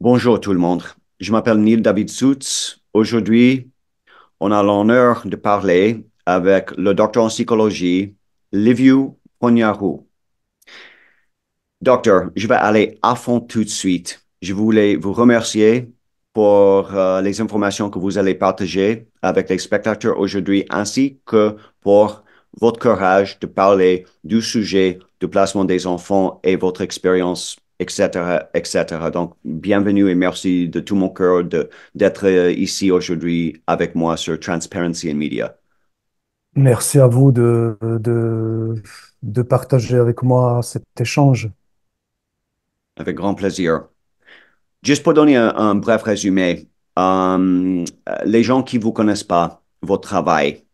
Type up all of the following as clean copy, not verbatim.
Bonjour tout le monde. Je m'appelle Neil David Soutz. Aujourd'hui, on a l'honneur de parler avec le docteur en psychologie, Liviu Poniarou. Docteur, je vais aller à fond tout de suite. Je voulais vous remercier pour les informations que vous allez partager avec les spectateurs aujourd'hui, ainsi que pour votre courage de parler du sujet du placement des enfants et votre expérience, etc., etc. Donc, bienvenue et merci de tout mon cœur d'être ici aujourd'hui avec moi sur Transparency in Media. Merci à vous de partager avec moi cet échange. Avec grand plaisir. Juste pour donner un bref résumé, les gens qui ne vous connaissent pas, votre travail,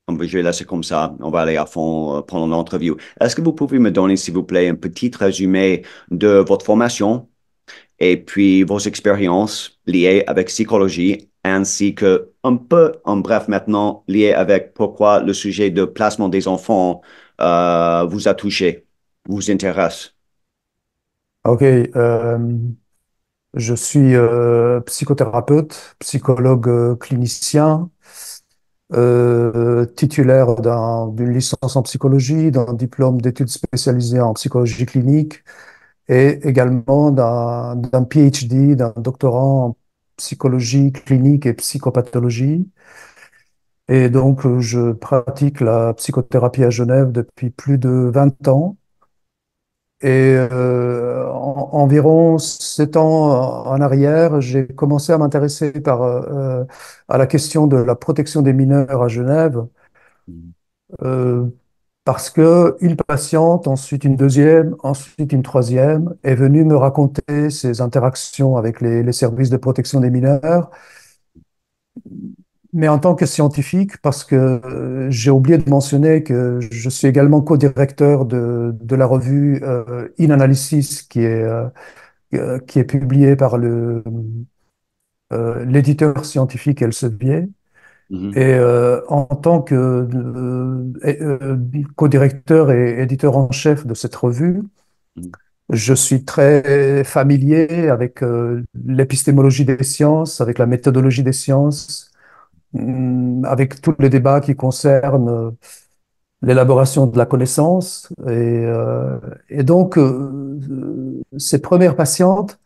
je vais laisser comme ça, on va aller à fond pendant l'entrevue. Est-ce que vous pouvez me donner, s'il vous plaît, un petit résumé de votre formation et puis vos expériences liées avec psychologie, ainsi que un peu, en bref maintenant, lié avec pourquoi le sujet de placement des enfants vous a touché, vous intéresse? Ok, je suis psychothérapeute, psychologue clinicien, titulaire d'une licence en psychologie, d'un diplôme d'études spécialisées en psychologie clinique et également d'un PhD, d'un doctorat en psychologie clinique et psychopathologie. Et donc, je pratique la psychothérapie à Genève depuis plus de 20 ans. Et environ 7 ans en arrière, j'ai commencé à m'intéresser à la question de la protection des mineurs à Genève, euh, parce que une patiente, ensuite une deuxième, ensuite une troisième, est venue me raconter ses interactions avec les services de protection des mineurs, mais en tant que scientifique, parce que j'ai oublié de mentionner que je suis également co-directeur de la revue InAnalysis, qui est publié par l'éditeur scientifique Elsevier. Mhm, Et en tant que co-directeur et éditeur en chef de cette revue, mhm, je suis très familier avec l'épistémologie des sciences, avec la méthodologie des sciences, avec tous les débats qui concernent l'élaboration de la connaissance. Et donc, ces premières patientes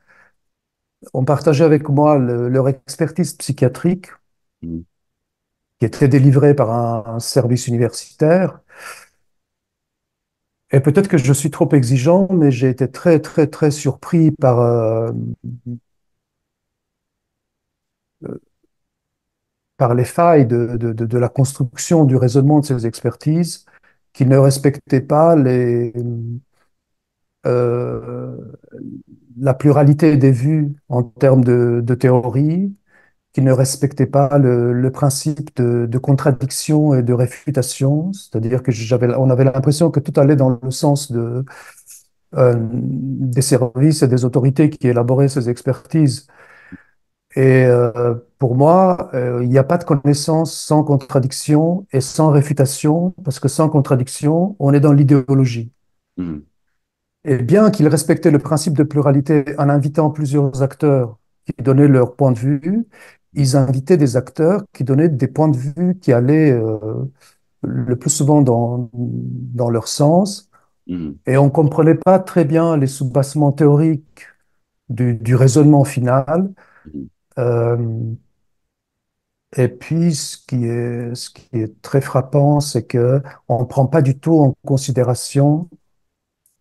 ont partagé avec moi leur expertise psychiatrique mhm, qui était délivrée par un service universitaire. Et peut-être que je suis trop exigeant, mais j'ai été très, très, très surpris par les failles de la construction du raisonnement de ces expertises qui ne respectaient pas euh, la pluralité des vues en termes de théorie, qui ne respectait pas le principe de contradiction et de réfutation, c'est-à-dire que on avait l'impression que tout allait dans le sens des services et des autorités qui élaboraient ces expertises. Et pour moi, il n'y a pas de connaissance sans contradiction et sans réfutation, parce que sans contradiction, on est dans l'idéologie. mhm, Et bien qu'ils respectaient le principe de pluralité en invitant plusieurs acteurs qui donnaient leur point de vue, ils invitaient des acteurs qui donnaient des points de vue qui allaient le plus souvent dans leur sens. mhm, Et on ne comprenait pas très bien les soubassements théoriques du raisonnement final. mhm, Euh, et puis, ce qui est très frappant, c'est que on ne prend pas du tout en considération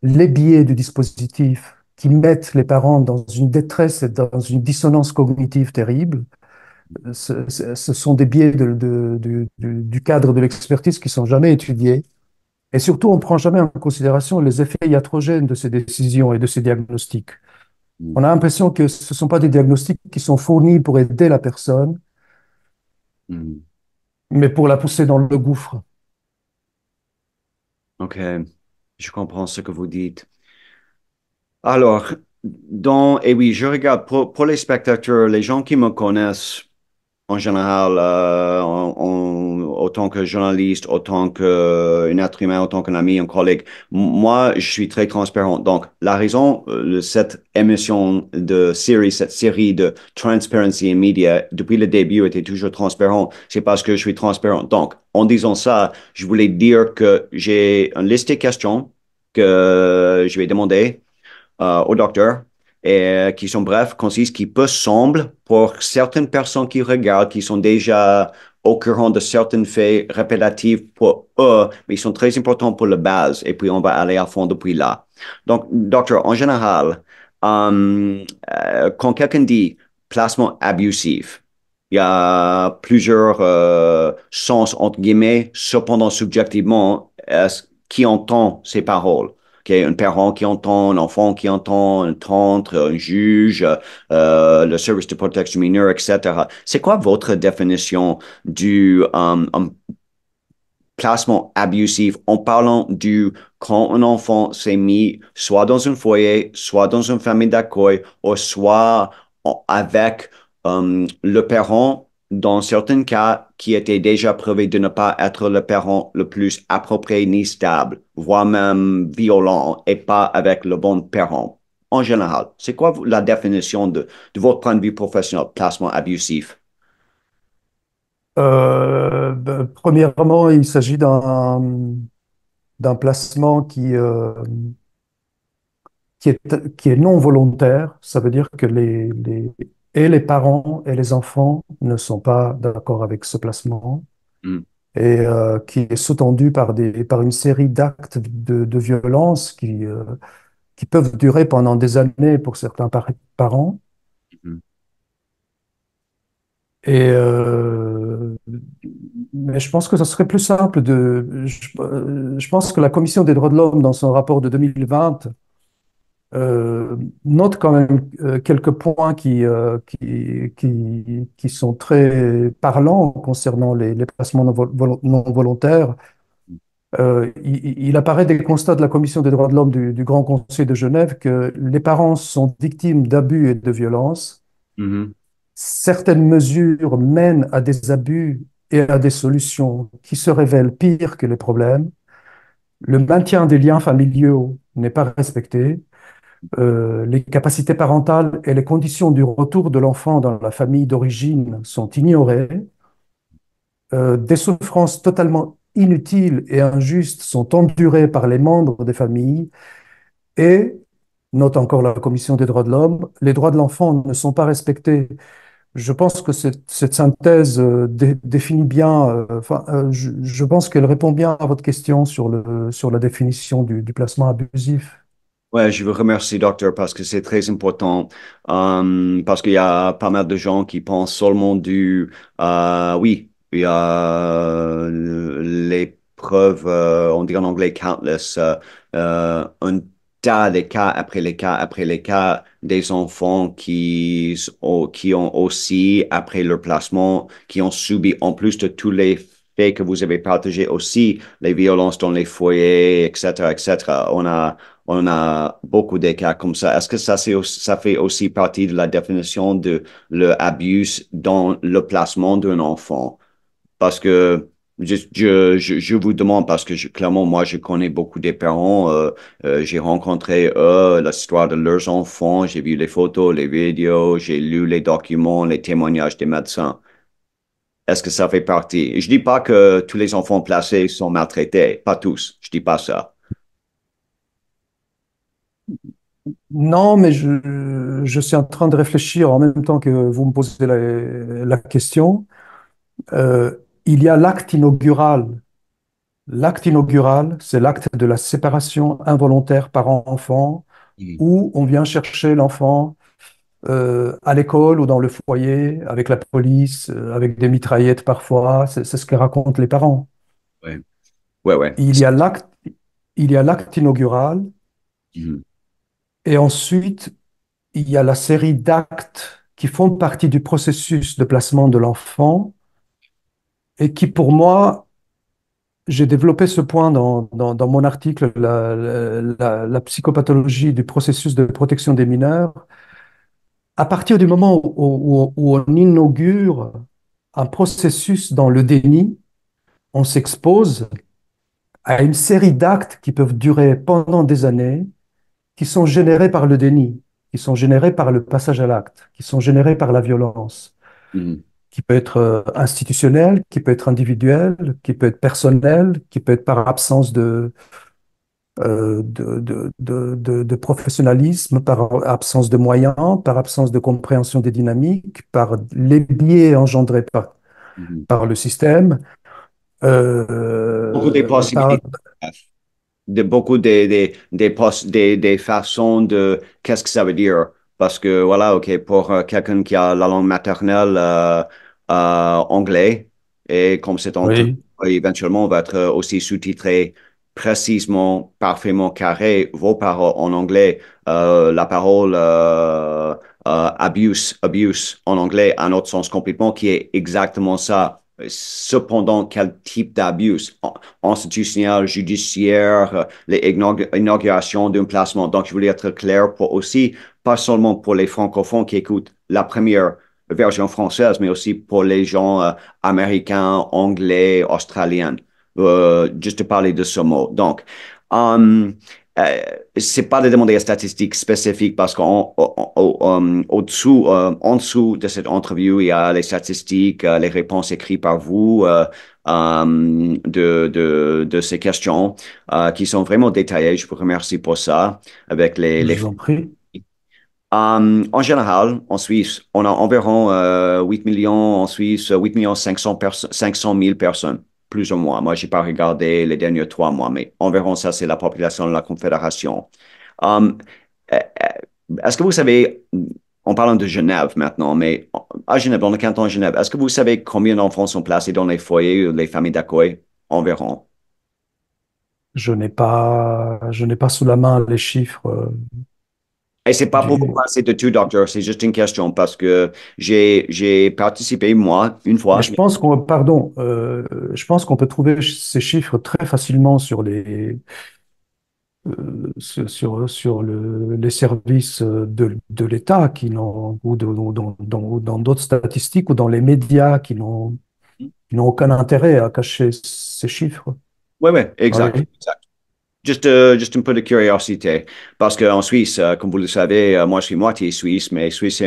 les biais du dispositif qui mettent les parents dans une détresse et dans une dissonance cognitive terrible. Ce sont des biais du cadre de l'expertise qui sont jamais étudiés. Et surtout, on ne prend jamais en considération les effets iatrogènes de ces décisions et de ces diagnostics. mhm, On a l'impression que ce ne sont pas des diagnostics qui sont fournis pour aider la personne, mhm. mais pour la pousser dans le gouffre. OK, je comprends ce que vous dites. Alors, et oui, je regarde pour les spectateurs, les gens qui me connaissent, En général, autant que journaliste, autant qu'un être humain, autant qu'un ami, un collègue, moi, je suis très transparent. Donc, la raison, cette émission de série, cette série de Transparency in Media, depuis le début, était toujours transparent. C'est parce que je suis transparent. Donc, en disant ça, je voulais dire que j'ai une liste de questions que je vais demander au docteur et qui sont brefs, concises, qui peuvent sembler pour certaines personnes qui regardent, qui sont déjà au courant de certains faits répétitifs pour eux, mais ils sont très importants pour la base. Et puis, on va aller à fond depuis là. Donc, docteur, en général, quand quelqu'un dit placement abusif, il y a plusieurs sens, entre guillemets, cependant subjectivement, qui entend ces paroles? Okay, un parent qui entend, un enfant qui entend, un tante, un juge, le service de protection mineure, etc. C'est quoi votre définition du placement abusif en parlant du quand un enfant s'est mis soit dans un foyer, soit dans une famille d'accueil, ou soit avec le parent, dans certains cas, qui était déjà prouvé de ne pas être le parent le plus approprié ni stable, voire même violent, et pas avec le bon parent. En général, c'est quoi la définition de votre point de vue professionnel, placement abusif? Premièrement, il s'agit d'un placement qui est non volontaire. Ça veut dire que et les parents et les enfants ne sont pas d'accord avec ce placement Hmm, et qui est sous-tendu par une série d'actes de violence qui peuvent durer pendant des années pour certains parents. hmm, Et, mais je pense que ce serait plus simple je pense que la Commission des droits de l'homme, dans son rapport de 2020, note quand même quelques points qui sont très parlants concernant les placements non volontaires. Il apparaît des constats de la Commission des droits de l'homme du Grand Conseil de Genève que les parents sont victimes d'abus et de violences. hmm, Certaines mesures mènent à des abus et à des solutions qui se révèlent pires que les problèmes. Le maintien des liens familiaux n'est pas respecté. Les capacités parentales et les conditions du retour de l'enfant dans la famille d'origine sont ignorées. Des souffrances totalement inutiles et injustes sont endurées par les membres des familles et, note encore la Commission des droits de l'homme, les droits de l'enfant ne sont pas respectés. Je pense que cette synthèse définit bien, je pense qu'elle répond bien à votre question sur la définition du placement abusif. Ouais, je vous remercie, docteur, parce que c'est très important. Parce qu'il y a pas mal de gens qui pensent seulement oui, il y a les preuves, on dit en anglais countless, un tas de cas après les cas après les cas des enfants qui ont aussi, après leur placement, qui ont subi, en plus de tous les faits que vous avez partagés aussi, les violences dans les foyers, etc., etc. On a beaucoup de cas comme ça. Est-ce que ça fait aussi partie de la définition de l'abus dans le placement d'un enfant? Parce que je vous demande, parce que clairement, moi, je connais beaucoup des parents. J'ai rencontré eux, l'histoire de leurs enfants. J'ai vu les photos, les vidéos, j'ai lu les documents, les témoignages des médecins. Est-ce que ça fait partie? Je dis pas que tous les enfants placés sont maltraités, pas tous. Je dis pas ça. Non, mais je suis en train de réfléchir en même temps que vous me posez la question. Euh, il y a l'acte inaugural. L'acte inaugural, c'est l'acte de la séparation involontaire parent-enfant, Mhm. où on vient chercher l'enfant à l'école ou dans le foyer, avec la police, avec des mitraillettes parfois. C'est ce que racontent les parents. Ouais, ouais, ouais. Il y a l'acte, il y a l'acte inaugural, Mhm. et ensuite, il y a la série d'actes qui font partie du processus de placement de l'enfant et qui, pour moi, j'ai développé ce point dans mon article, la psychopathologie du processus de protection des mineurs. À partir du moment où on inaugure un processus dans le déni. On s'expose à une série d'actes qui peuvent durer pendant des années, qui sont générés par le déni, qui sont générés par le passage à l'acte, qui sont générés par la violence, Mhm. qui peut être institutionnelle, qui peut être individuelle, qui peut être personnelle, qui peut être par absence de professionnalisme, par absence de moyens, par absence de compréhension des dynamiques, par les biais engendrés Mhm. par le système, Beaucoup de par, possibilités. De beaucoup des façons de qu'est-ce que ça veut dire. Parce que voilà, OK, pour quelqu'un qui a la langue maternelle anglais, et comme c'est en oui, éventuellement on va être aussi sous-titré précisément, parfaitement carré, vos paroles en anglais, la parole abuse en anglais a un autre sens complètement qui est exactement ça. Cependant, quel type d'abus? Institutionnel, judiciaire, les inaugurations d'un placement. Donc, je voulais être clair pour aussi, pas seulement pour les francophones qui écoutent la première version française, mais aussi pour les gens américains, anglais, australiens. Juste de parler de ce mot. Donc, um, euh, c'est pas de demander des statistiques spécifiques parce qu'au-dessous, en dessous de cette entrevue, il y a les statistiques, les réponses écrites par vous de ces questions qui sont vraiment détaillées. Je vous remercie pour ça avec je les vous en prie. en général, en Suisse, on a environ 8 millions en Suisse, 8 millions 500 000 personnes, plus ou moins. Moi, j'ai pas regardé les derniers 3 mois, mais environ ça, c'est la population de la Confédération. Um, euh, est-ce que vous savez, en parlant de Genève maintenant, mais à Genève, dans le canton de Genève, est-ce que vous savez combien d'enfants sont placés dans les foyers ou les familles d'accueil environ? Je n'ai pas sous la main les chiffres Et c'est pas pour vous du, passer de tout, docteur, c'est juste une question parce que j'ai participé, moi, une mais fois. je pense qu'on peut trouver ces chiffres très facilement sur les services de l'État ou dans d'autres statistiques ou dans les médias qui n'ont aucun intérêt à cacher ces chiffres. Oui, oui, exact. Oui. Juste un peu de curiosité, parce qu'en Suisse, comme vous le savez, moi je suis moitié suisse, mais Suisse,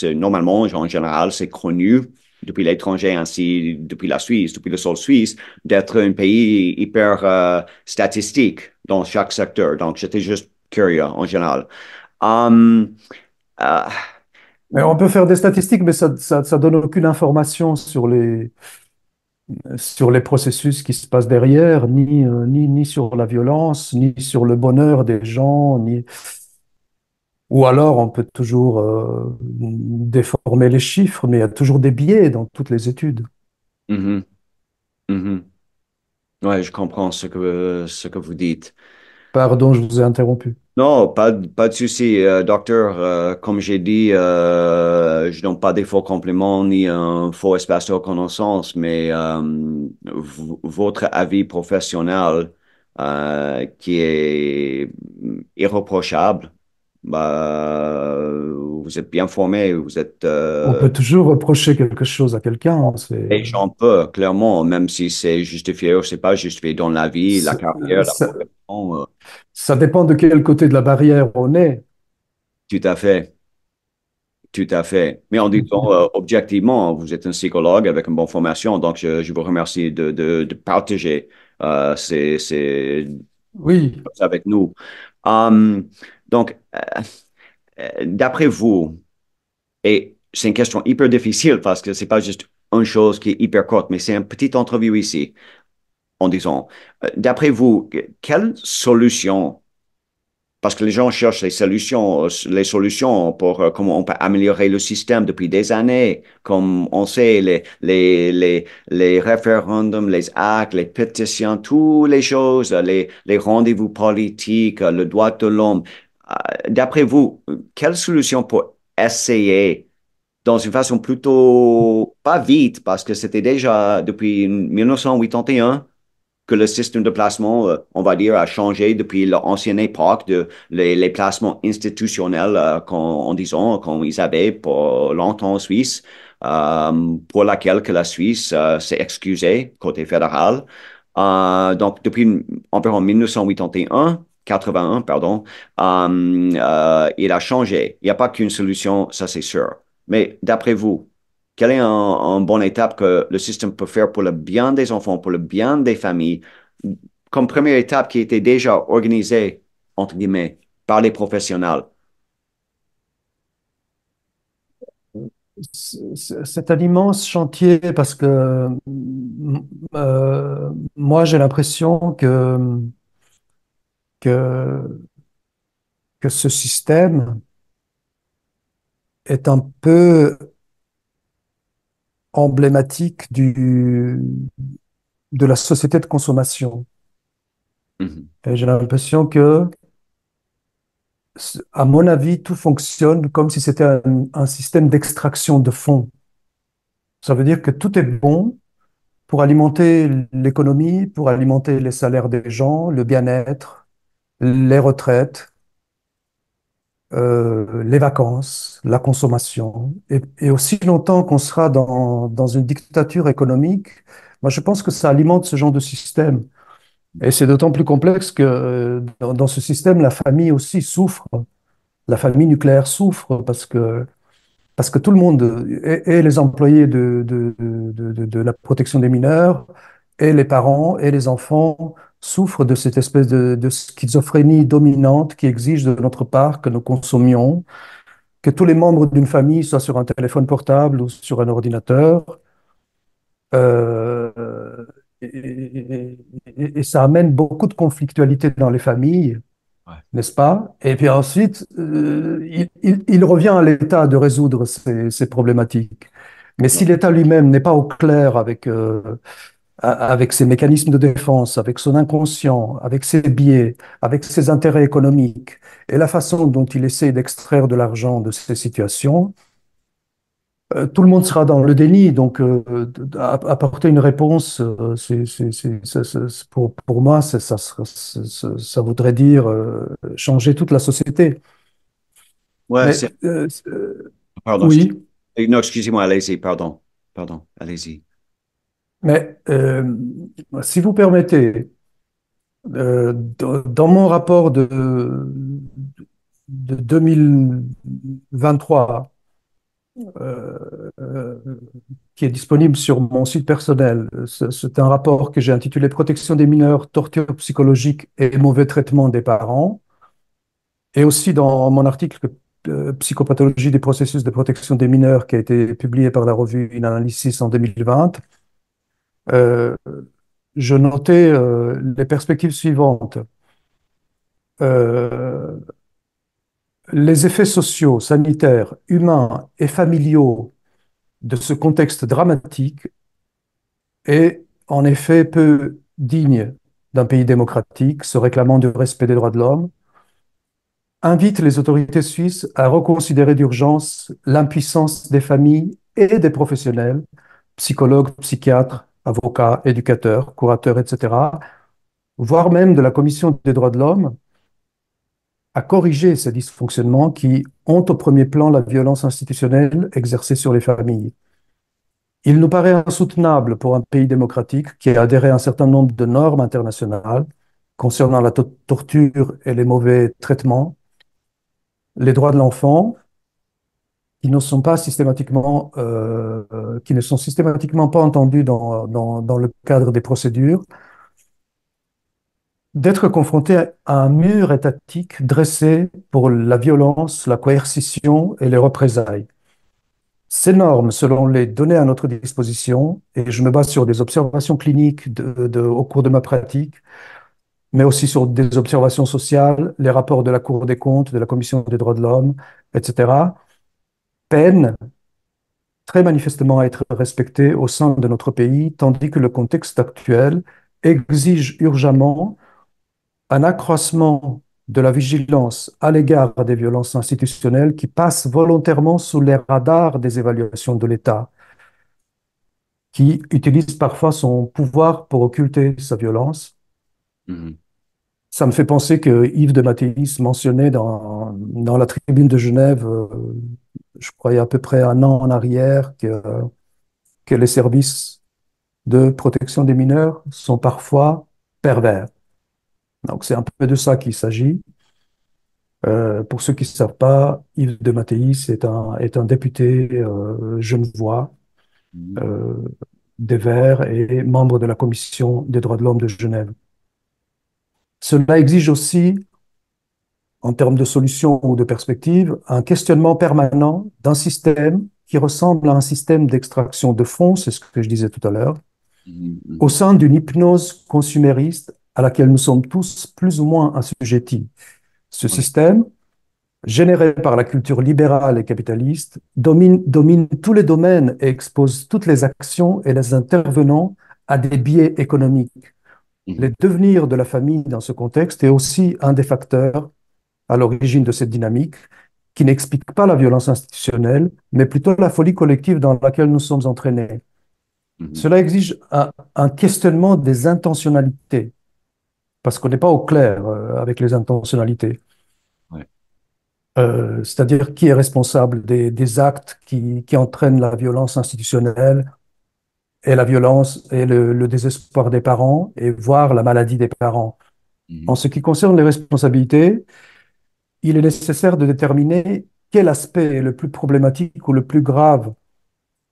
normalement, en général, c'est connu depuis l'étranger ainsi, depuis la Suisse, depuis le sol suisse, d'être un pays hyper statistique dans chaque secteur. Donc, j'étais juste curieux en général. Hum, euh, Mais on peut faire des statistiques, mais ça donne aucune information sur les processus qui se passent derrière, ni sur la violence, ni sur le bonheur des gens, ou alors on peut toujours déformer les chiffres, mais il y a toujours des biais dans toutes les études. mhm, mhm. Ouais, je comprends ce que vous dites. Pardon, je vous ai interrompu. Non, pas de souci, docteur. Comme j'ai dit, je donne pas des faux compliments ni un faux espace de reconnaissance, mais votre avis professionnel qui est irréprochable, vous êtes bien formé, vous êtes On peut toujours reprocher quelque chose à quelqu'un, hein, et j'en peux, clairement, même si c'est justifié ou c'est pas justifié dans la vie, la c'est- carrière, la ça, profession, ça dépend de quel côté de la barrière on est. tout à fait. Tout à fait. Mais en disant objectivement, vous êtes un psychologue avec une bonne formation, donc je vous remercie de partager ces Oui, choses avec nous. Hum, donc, d'après vous, et c'est une question hyper difficile parce que c'est pas juste une chose qui est hyper courte, mais c'est une petite entrevue ici, en disant, d'après vous, quelle solution parce que les gens cherchent les solutions pour comment on peut améliorer le système depuis des années. Comme on sait, les référendums, les actes, les pétitions, toutes les choses, les rendez-vous politiques, le droit de l'homme. D'après vous, quelle solution pour essayer dans une façon plutôt pas vite, parce que c'était déjà depuis 1981 que le système de placement, on va dire, a changé depuis l'ancienne époque de les placements institutionnels en disant qu'ils avaient pour longtemps en Suisse. pour laquelle que la Suisse s'est excusée côté fédéral. Donc, depuis environ 1981, 81, pardon, il a changé. Il n'y a pas qu'une solution, ça c'est sûr. Mais d'après vous, quelle est une bonne étape que le système peut faire pour le bien des enfants, pour le bien des familles, comme première étape qui était déjà organisée, entre guillemets, par les professionnels? C'est un immense chantier parce que moi j'ai l'impression que, que ce système est un peu emblématique de la société de consommation. Mhm. Et j'ai l'impression que, à mon avis, tout fonctionne comme si c'était un système d'extraction de fonds. Ça veut dire que tout est bon pour alimenter l'économie, pour alimenter les salaires des gens, le bien-être, les retraites, les vacances, la consommation. Et aussi longtemps qu'on sera dans une dictature économique, moi je pense que ça alimente ce genre de système. Et c'est d'autant plus complexe que dans ce système, la famille aussi souffre. La famille nucléaire souffre parce que tout le monde, et les employés de la protection des mineurs, et les parents, et les enfants, souffrent de cette espèce de schizophrénie dominante qui exige de notre part que nous consommions, que tous les membres d'une famille soient sur un téléphone portable ou sur un ordinateur. Euh, et ça amène beaucoup de conflictualité dans les familles, Ouais. n'est-ce pas? Et puis ensuite, il revient à l'État de résoudre ces problématiques. Mais si Ouais. l'État lui-même n'est pas au clair avec ses mécanismes de défense, avec son inconscient, avec ses biais, avec ses intérêts économiques et la façon dont il essaie d'extraire de l'argent de ces situations, tout le monde sera dans le déni. Donc, apporter une réponse, pour moi, ça voudrait dire changer toute la société. Ouais, Mais c'est... Pardon, oui, non, excusez-moi, allez-y, pardon. Pardon, allez-y. mais si vous permettez, dans mon rapport de 2023, euh, euh, qui est disponible sur mon site personnel. C'est un rapport que j'ai intitulé Protection des mineurs, torture psychologique et mauvais traitement des parents. Et aussi dans mon article Psychopathologie des processus de protection des mineurs qui a été publié par la revue InAnalysis en 2020, euh, je notais les perspectives suivantes. Euh, les effets sociaux, sanitaires, humains et familiaux de ce contexte dramatique est en effet peu digne d'un pays démocratique se réclamant du respect des droits de l'homme, invite les autorités suisses à reconsidérer d'urgence l'impuissance des familles et des professionnels, psychologues, psychiatres, avocats, éducateurs, curateurs, etc., voire même de la Commission des droits de l'homme, à corriger ces dysfonctionnements qui ont au premier plan la violence institutionnelle exercée sur les familles. Il nous paraît insoutenable pour un pays démocratique qui a adhéré à un certain nombre de normes internationales concernant la torture et les mauvais traitements, les droits de l'enfant, qui ne sont pas systématiquement, qui ne sont systématiquement pas entendus dans le cadre des procédures, d'être confronté à un mur étatique dressé pour la violence, la coercition et les représailles. Ces normes, selon les données à notre disposition, et je me base sur des observations cliniques au cours de ma pratique, mais aussi sur des observations sociales, les rapports de la Cour des comptes, de la Commission des droits de l'homme, etc., peinent très manifestement à être respectées au sein de notre pays, tandis que le contexte actuel exige urgemment un accroissement de la vigilance à l'égard des violences institutionnelles qui passent volontairement sous les radars des évaluations de l'État, qui utilise parfois son pouvoir pour occulter sa violence. Mhm. Ça me fait penser que Yves de Mattéis mentionnait dans la tribune de Genève je crois, il y a à peu près un an en arrière, que les services de protection des mineurs sont parfois pervers. Donc, c'est un peu de ça qu'il s'agit. Pour ceux qui ne savent pas, Yves de Mattei est un député genevois Mhm. euh, des Verts et membre de la Commission des droits de l'homme de Genève. Cela exige aussi, en termes de solutions ou de perspectives, un questionnement permanent d'un système qui ressemble à un système d'extraction de fonds, c'est ce que je disais tout à l'heure, Mhm. au Mhm. sein d'une hypnose consumériste à laquelle nous sommes tous plus ou moins assujettis. Ce Ouais. système, généré par la culture libérale et capitaliste, domine tous les domaines et expose toutes les actions et les intervenants à des biais économiques. Le Mhm. devenir de la famille dans ce contexte est aussi un des facteurs à l'origine de cette dynamique qui n'explique pas la violence institutionnelle, mais plutôt la folie collective dans laquelle nous sommes entraînés. Mhm. Cela exige un questionnement des intentionnalités, parce qu'on n'est pas au clair avec les intentionnalités. Ouais. C'est-à-dire qui est responsable des actes qui entraînent la violence institutionnelle et la violence et le désespoir des parents, et voire la maladie des parents. En Mhm. ce qui concerne les responsabilités, il est nécessaire de déterminer quel aspect est le plus problématique ou le plus grave.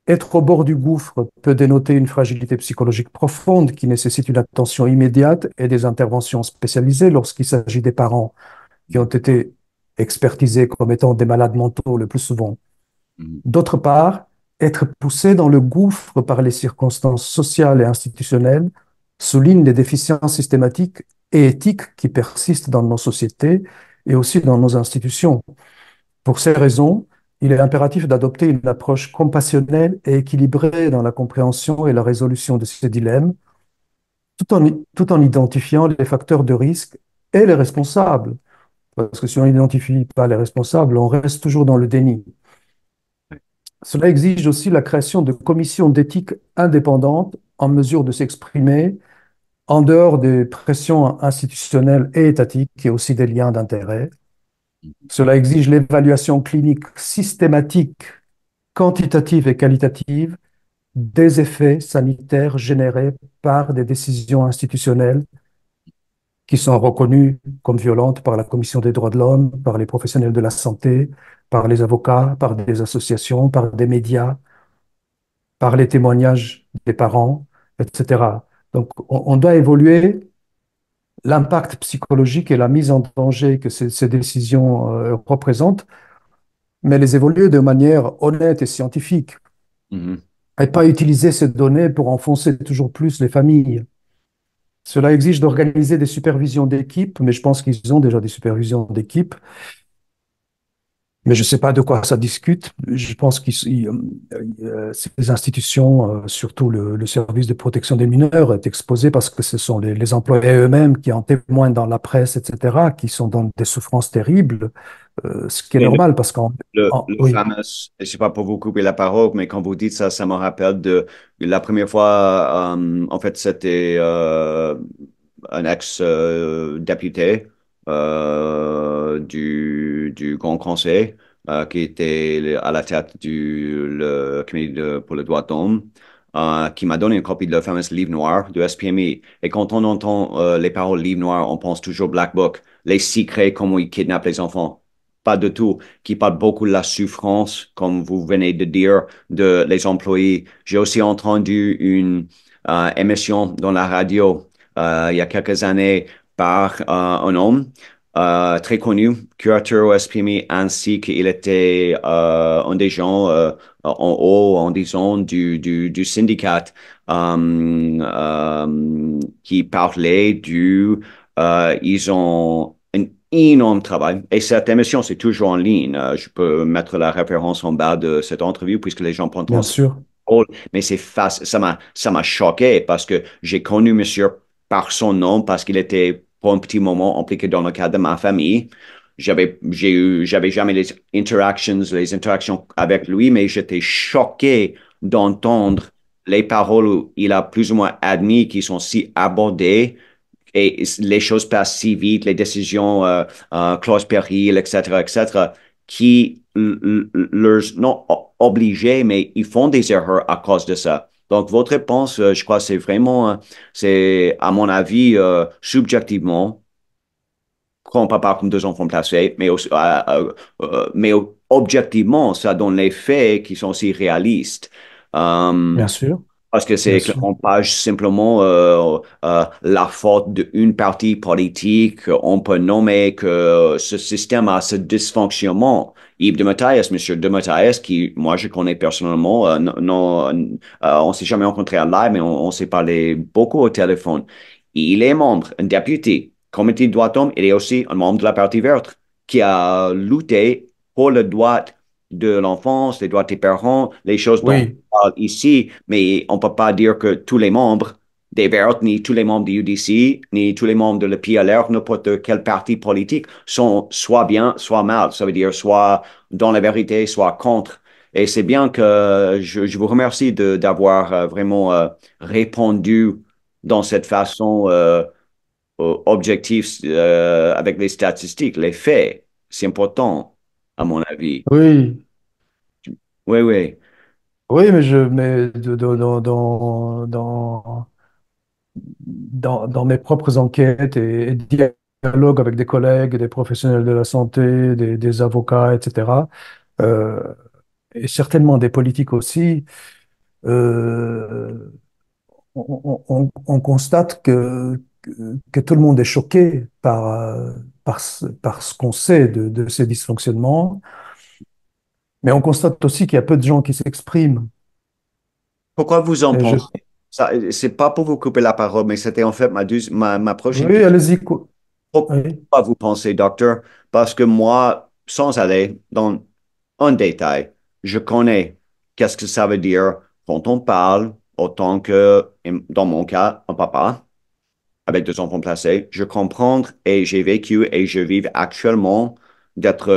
Être au bord du gouffre peut dénoter une fragilité psychologique profonde qui nécessite une attention immédiate et des interventions spécialisées lorsqu'il s'agit des parents qui ont Mhm. été expertisés comme étant des malades mentaux le plus souvent. Mhm. D'autre part, être poussé dans le gouffre par les circonstances sociales et institutionnelles souligne les déficiences systématiques et éthiques qui persistent dans nos sociétés et aussi dans nos institutions. Pour ces raisons, il est impératif d'adopter une approche compassionnelle et équilibrée dans la compréhension et la résolution de ces dilemmes, tout en identifiant les facteurs de risque et les responsables. Parce que si on n'identifie pas les responsables, on reste toujours dans le déni. Cela exige aussi la création de commissions d'éthique indépendantes en mesure de s'exprimer en dehors des pressions institutionnelles et étatiques et aussi des liens d'intérêt. Cela exige l'évaluation clinique systématique, quantitative et qualitative des effets sanitaires générés par des décisions institutionnelles qui sont reconnues comme violentes par la Commission des droits de l'homme, par les professionnels de la santé, par les avocats, par des associations, par des médias, par les témoignages des parents, etc. Donc, on doit évoluer l'impact psychologique et la mise en danger que ces décisions représentent, mais les évoluer de manière honnête et scientifique, Mhm. et pas utiliser ces données pour enfoncer toujours plus les familles. Cela exige d'organiser des supervisions d'équipe, mais je pense qu'ils ont déjà des supervisions d'équipe. Mais je ne sais pas de quoi ça discute. Je pense que ces institutions, surtout le service de protection des mineurs, est exposé parce que ce sont les employés eux-mêmes qui en témoignent dans la presse, etc., qui sont dans des souffrances terribles, ce qui est Et normal parce qu'en... le oui, fameux, je sais pas pour vous couper la parole, mais quand vous dites ça, ça me rappelle de la première fois, en fait, c'était un ex-député du Grand Conseil qui était à la tête le comité pour le droit de l'homme, qui m'a donné une copie de le fameux livre noir du SPMI. Et quand on entend les paroles livre noir, on pense toujours Black Book, les secrets, comment ils kidnappent les enfants. Pas du tout, qui parle beaucoup de la souffrance, comme vous venez de dire, de les employés. J'ai aussi entendu une émission dans la radio il y a quelques années par un homme très connu, curateur au SPMI, ainsi qu'il était un des gens en haut, en disant, du syndicat qui parlait ils ont un énorme travail. Et cette émission, c'est toujours en ligne. Je peux mettre la référence en bas de cette entrevue puisque les gens bien prendront sûr, drôle, mais ça m'a choqué parce que j'ai connu monsieur par son nom parce qu'il était pour un petit moment impliqué dans le cadre de ma famille. J'avais jamais les interactions avec lui, mais j'étais choqué d'entendre les paroles où il a plus ou moins admis qui sont si abordées et les choses passent si vite, les décisions, clause péril, etc., etc., qui non obligés, mais ils font des erreurs à cause de ça. Donc, votre réponse, je crois, c'est vraiment, c'est, à mon avis, subjectivement, prend pas part comme deux enfants placés, mais objectivement, ça donne les faits qui sont aussi réalistes. Euh, Bien sûr, Parce que bien c'est sûr. qu'on passe simplement la faute d'une partie politique. On peut nommer que ce système a ce dysfonctionnement. Yves de Matthias, Monsieur de Matthias, qui moi je connais personnellement, non, on s'est jamais rencontré en live, mais on s'est parlé beaucoup au téléphone. Il est membre, un député, comité de droits de l'homme, il est aussi un membre de la Partie verte qui a lutté pour le droit de l'enfance, les droits des parents, les choses dont Oui, parle ici, mais on ne peut pas dire que tous les membres des Verts, ni tous les membres du UDC, ni tous les membres de l'EPLR, n'importe quel parti politique, sont soit bien, soit mal. Ça veut dire soit dans la vérité, soit contre. Et c'est bien que je vous remercie d'avoir vraiment répondu dans cette façon objective avec les statistiques, les faits. C'est important, à mon avis. oui, Oui, oui. oui, mais dans mes propres enquêtes et dialogues avec des collègues, des professionnels de la santé, des avocats, etc., euh, et certainement des politiques aussi, euh, on constate que tout le monde est choqué par ce qu'on sait de ces dysfonctionnements, mais on constate aussi qu'il y a peu de gens qui s'expriment. Pourquoi vous en Et je, pensez? Ça, c'est pas pour vous couper la parole, mais c'était en fait ma prochaine oui, question. allez-y. Oui. Pourquoi vous pensez, docteur? Parce que moi, sans aller dans un détail, je connais qu'est-ce que ça veut dire quand on parle autant que, dans mon cas, un papa avec deux enfants placés. Je comprends et j'ai vécu et je vis actuellement d'être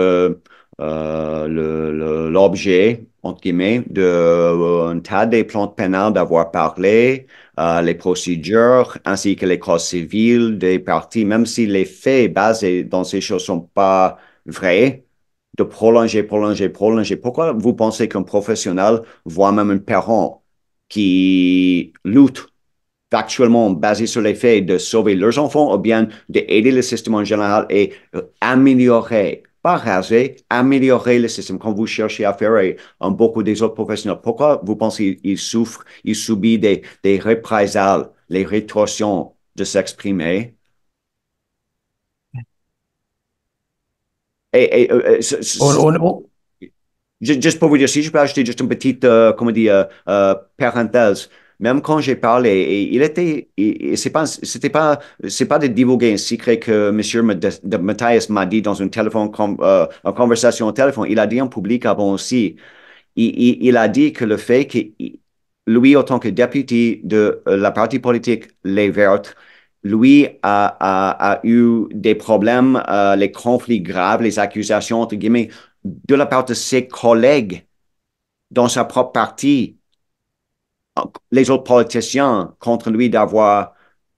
l'objet, entre guillemets, d'un tas de plantes pénales d'avoir parlé, les procédures, ainsi que les causes civiles des parties, même si les faits basés dans ces choses sont pas vrais, de prolonger, prolonger, prolonger. Pourquoi vous pensez qu'un professionnel voit même un parent qui lutte factuellement basé sur les faits de sauver leurs enfants ou bien d'aider le système en général et améliorer, pas raser, améliorer le système comme vous cherchez à faire et beaucoup des autres professionnels. Pourquoi vous pensez qu'ils souffrent, ils subissent des représailles, les rétorsions de s'exprimer? On- on- on- Juste pour vous dire, si je peux ajouter juste une petite, comment dire, parenthèse, même quand j'ai parlé, et il était, et c'est pas de divulguer un secret que Monsieur de Matthias m'a dit dans une conversation au téléphone. Il a dit en public avant aussi. Il a dit que le fait que lui, en tant que député de la partie politique Les Verts, lui a eu des problèmes, les conflits graves, les accusations, entre guillemets, de la part de ses collègues dans sa propre partie, les autres politiciens contre lui d'avoir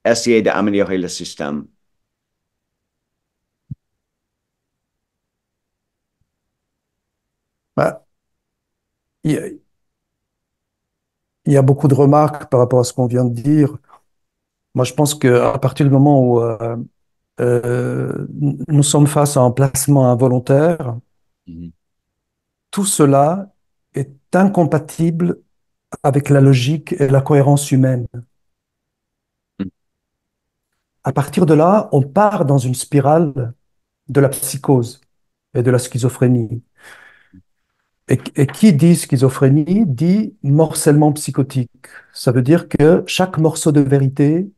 essayé d'améliorer le système. bah, il y a, il y a beaucoup de remarques par rapport à ce qu'on vient de dire. Moi, je pense qu'à partir du moment où nous sommes face à un placement involontaire, Mhm. tout cela est incompatible avec la logique et la cohérence humaine. À partir de là, on part dans une spirale de la psychose et de la schizophrénie. Et qui dit schizophrénie dit morcellement psychotique. Ça veut dire que chaque morceau de vérité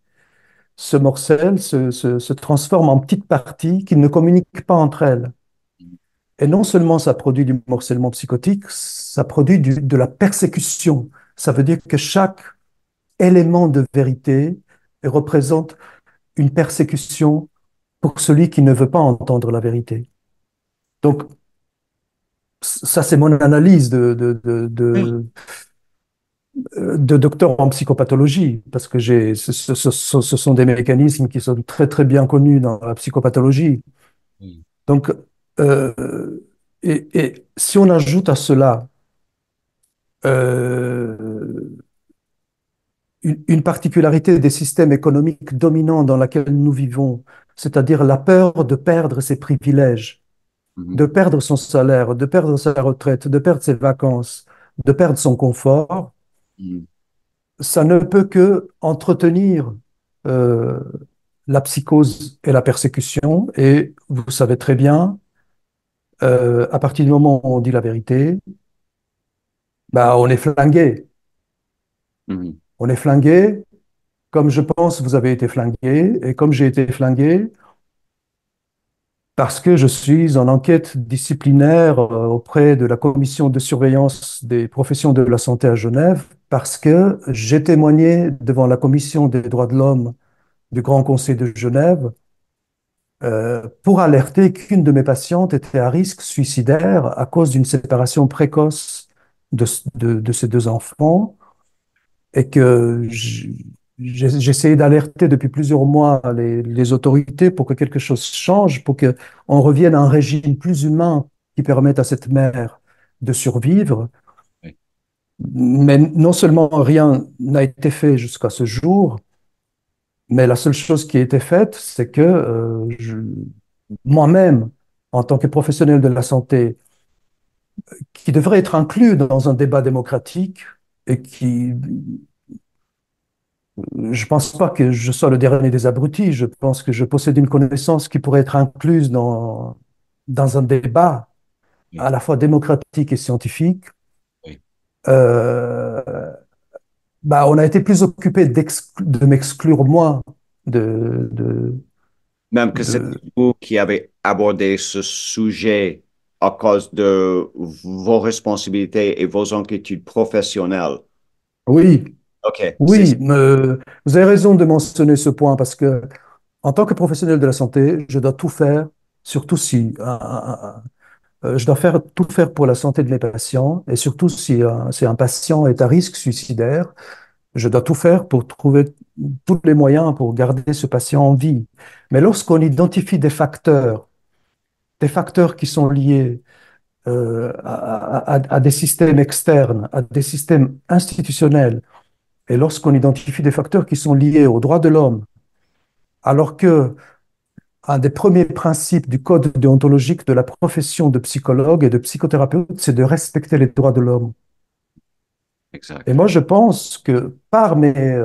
se morcelle, se transforme en petites parties qui ne communiquent pas entre elles. Et non seulement ça produit du morcellement psychotique, ça produit de la persécution. Ça veut dire que chaque élément de vérité représente une persécution pour celui qui ne veut pas entendre la vérité. Donc, ça, c'est mon analyse Oui. de docteur en psychopathologie, parce que ce sont des mécanismes qui sont très, très bien connus dans la psychopathologie. Oui. Donc, euh, Et si on ajoute à cela euh, une particularité des systèmes économiques dominants dans lesquels nous vivons, c'est-à-dire la peur de perdre ses privilèges, Mhm, de perdre son salaire, de perdre sa retraite, de perdre ses vacances, de perdre son confort, mhm, ça ne peut que entretenir euh, la psychose et la persécution. Et vous savez très bien, à partir du moment où on dit la vérité, bah, on est flingué. mhm. On est flingué, comme je pense vous avez été flingué, et comme j'ai été flingué, parce que je suis en enquête disciplinaire auprès de la commission de surveillance des professions de la santé à Genève, parce que j'ai témoigné devant la commission des droits de l'homme du Grand Conseil de Genève pour alerter qu'une de mes patientes était à risque suicidaire à cause d'une séparation précoce de ces deux enfants et que j'essayais d'alerter depuis plusieurs mois les autorités pour que quelque chose change, pour qu'on revienne à un régime plus humain qui permette à cette mère de survivre. Oui. Mais non seulement rien n'a été fait jusqu'à ce jour, mais la seule chose qui a été faite, c'est que moi-même, en tant que professionnel de la santé, qui devrait être inclus dans un débat démocratique et qui, je pense pas que je sois le dernier des abrutis, je pense que je possède une connaissance qui pourrait être incluse dans un débat Oui, à la fois démocratique et scientifique. oui. Euh, Bah, on a été plus occupé de m'exclure moi Même que c'est de... vous qui avez abordé ce sujet à cause de vos responsabilités et vos inquiétudes professionnelles. Oui, OK, c'est oui, vous avez raison de mentionner ce point parce que en tant que professionnel de la santé, je dois tout faire, surtout si je dois faire tout faire pour la santé de mes patients et surtout si un patient est à risque suicidaire, je dois tout faire pour trouver tous les moyens pour garder ce patient en vie. Mais lorsqu'on identifie des facteurs qui sont liés à des systèmes externes, à des systèmes institutionnels, et lorsqu'on identifie des facteurs qui sont liés aux droits de l'homme, alors que un des premiers principes du code déontologique de la profession de psychologue et de psychothérapeute, c'est de respecter les droits de l'homme. Et exact. moi, je pense que par mes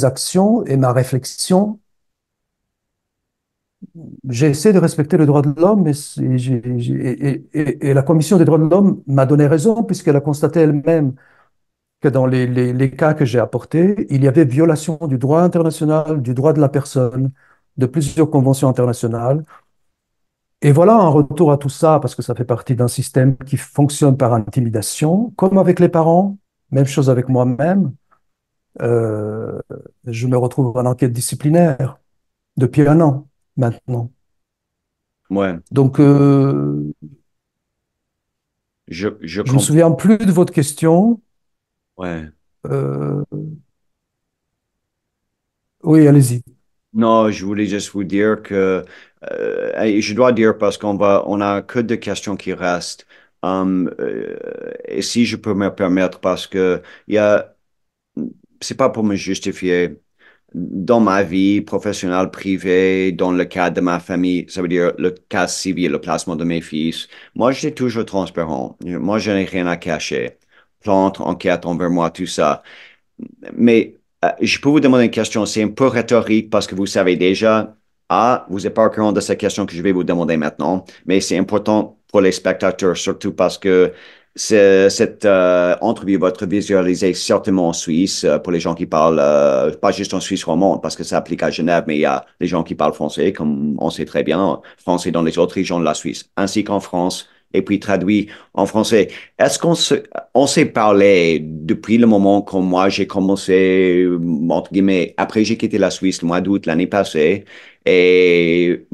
actions et ma réflexion, j'essaie de respecter les droits de l'homme et la Commission des droits de l'homme m'a donné raison puisqu'elle a constaté elle-même que dans les cas que j'ai apportés, il y avait violation du droit international, du droit de la personne, de plusieurs conventions internationales. Et voilà un retour à tout ça, parce que ça fait partie d'un système qui fonctionne par intimidation, comme avec les parents, même chose avec moi-même. Euh, je me retrouve en enquête disciplinaire depuis un an maintenant. Ouais, Donc, je je me comprends. souviens plus de votre question. Ouais. Euh, oui, allez-y. Non, je voulais juste vous dire que, et je dois dire parce on a que de questions qui restent. Et si je peux me permettre, parce que il y a, c'est pas pour me justifier. Dans ma vie professionnelle, privée, dans le cadre de ma famille, ça veut dire le cas civil, le placement de mes fils. Moi, j'étais toujours transparent. Moi, je n'ai rien à cacher. Plante, enquête envers moi, tout ça. Mais je peux vous demander une question, c'est un peu rhétorique parce que vous savez déjà, vous n'êtes pas au courant de cette question que je vais vous demander maintenant, mais c'est important pour les spectateurs, surtout parce que cette entrevue va être visualisée certainement en Suisse pour les gens qui parlent, pas juste en Suisse romande, parce que ça applique à Genève, mais il y a les gens qui parlent français, comme on sait très bien, français dans les autres régions de la Suisse, ainsi qu'en France, et puis traduit en français. Est-ce on s'est parlé depuis le moment quand moi j'ai commencé, entre guillemets, après j'ai quitté la Suisse le mois d'août l'année passée et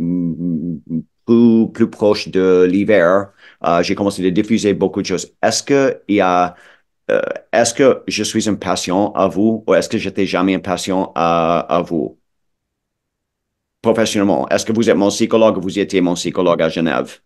plus proche de l'hiver, j'ai commencé à diffuser beaucoup de choses. Euh, est-ce que je suis un patient à vous ou est-ce que j'étais jamais un patient à vous professionnellement? Est-ce que vous êtes mon psychologue ou vous étiez mon psychologue à Genève?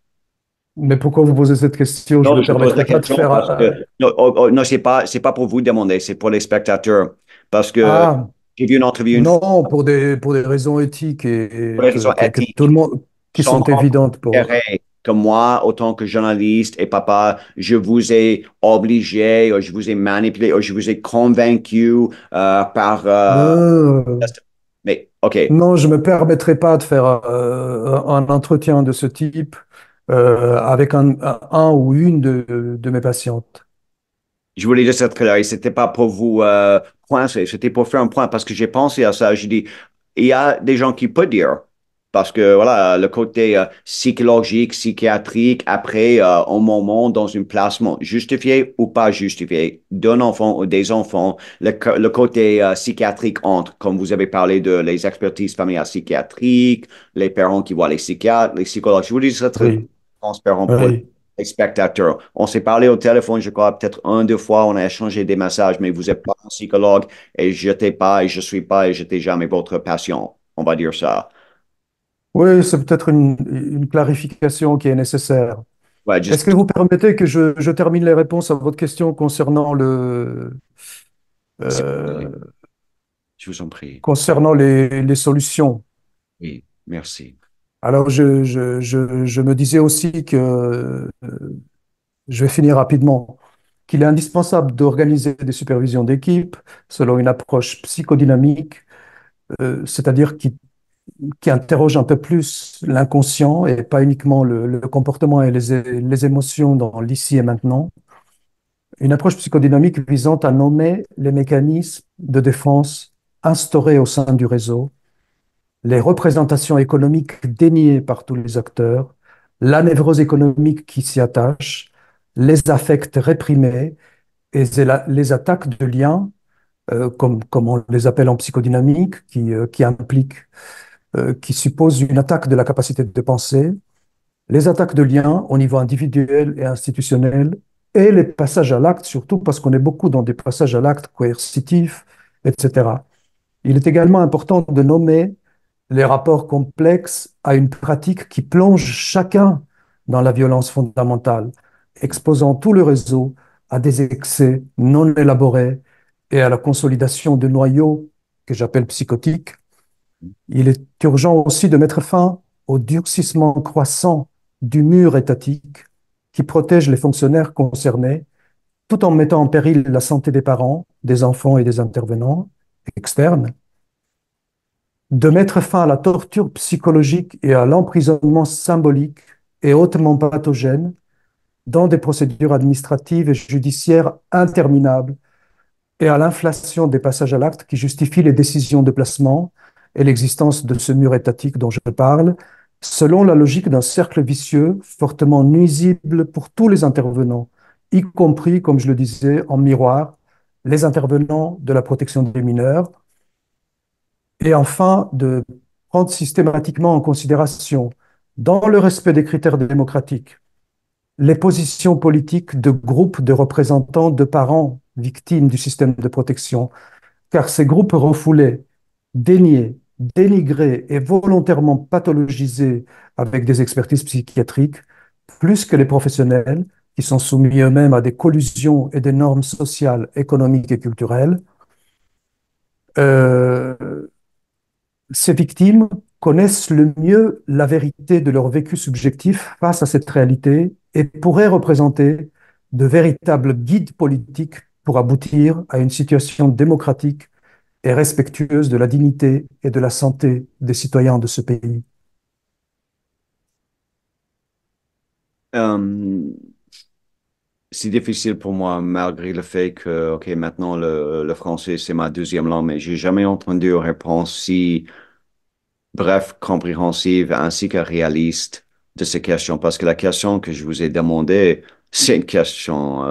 Mais pourquoi vous posez cette question? Je Non, me je pose permettrai la pas de question faire... parce que non, non, c'est pas pour vous demander, c'est pour les spectateurs. Parce que ah, j'ai vu une entrevue une fois non, pour des raisons éthiques pour des raisons que tout le éthiques, monde, qui sans sont grand évidentes pour... intérêt. Que moi, autant que journaliste et papa, je vous ai obligé, ou je vous ai manipulé, ou je vous ai convaincu par... mais, OK, Non, je me permettrai pas de faire un entretien de ce type avec un ou une de mes patientes. je voulais juste être clair, et c'était pas pour vous coincer, c'était pour faire un point, parce que j'ai pensé à ça. Je dis, il y a des gens qui peuvent dire, parce que voilà, le côté psychologique, psychiatrique, après, un moment dans un placement, justifié ou pas justifié, d'un enfant ou des enfants, le côté psychiatrique entre, comme vous avez parlé de les expertises familiales psychiatriques, les parents qui voient les psychiatres, les psychologues. Je voulais juste être Oui, transparent pour oui. les spectateurs. On s'est parlé au téléphone, je crois, peut-être un, deux fois, on a échangé des messages, mais vous n'êtes pas un psychologue et je n'étais pas et je suis pas et je n'étais jamais votre patient. On va dire ça. Oui, c'est peut-être une clarification qui est nécessaire. Ouais, Est-ce juste, que vous permettez que je termine les réponses à votre question s'il vous plaît, euh, je vous en prie. concernant les solutions? Oui, merci. Alors, je me disais aussi que, je vais finir rapidement, qu'il est indispensable d'organiser des supervisions d'équipe selon une approche psychodynamique, c'est-à-dire qui interroge un peu plus l'inconscient et pas uniquement le comportement et les émotions dans l'ici et maintenant. Une approche psychodynamique visant à nommer les mécanismes de défense instaurés au sein du réseau, les représentations économiques déniées par tous les acteurs, la névrose économique qui s'y attache, les affects réprimés et les attaques de liens, comme on les appelle en psychodynamique, qui impliquent, qui supposent une attaque de la capacité de penser, les attaques de liens au niveau individuel et institutionnel, et les passages à l'acte, surtout parce qu'on est beaucoup dans des passages à l'acte coercitifs, etc. Il est également important de nommer les rapports complexes à une pratique qui plonge chacun dans la violence fondamentale, exposant tout le réseau à des excès non élaborés et à la consolidation de noyaux que j'appelle psychotiques. Il est urgent aussi de mettre fin au durcissement croissant du mur étatique qui protège les fonctionnaires concernés tout en mettant en péril la santé des parents, des enfants et des intervenants externes, de mettre fin à la torture psychologique et à l'emprisonnement symbolique et hautement pathogène dans des procédures administratives et judiciaires interminables et à l'inflation des passages à l'acte qui justifient les décisions de placement et l'existence de ce mur étatique dont je parle, selon la logique d'un cercle vicieux fortement nuisible pour tous les intervenants, y compris, comme je le disais, en miroir, les intervenants de la protection des mineurs, et enfin de prendre systématiquement en considération, dans le respect des critères démocratiques, les positions politiques de groupes de représentants de parents victimes du système de protection, car ces groupes refoulés, déniés, dénigrés et volontairement pathologisés avec des expertises psychiatriques, plus que les professionnels, qui sont soumis eux-mêmes à des collusions et des normes sociales, économiques et culturelles, euh, ces victimes connaissent le mieux la vérité de leur vécu subjectif face à cette réalité et pourraient représenter de véritables guides politiques pour aboutir à une situation démocratique et respectueuse de la dignité et de la santé des citoyens de ce pays. Euh, c'est difficile pour moi, malgré le fait que, OK, maintenant le français, c'est ma deuxième langue, mais j'ai jamais entendu une réponse si bref, compréhensive ainsi que réaliste de ces questions, parce que la question que je vous ai demandée, c'est une question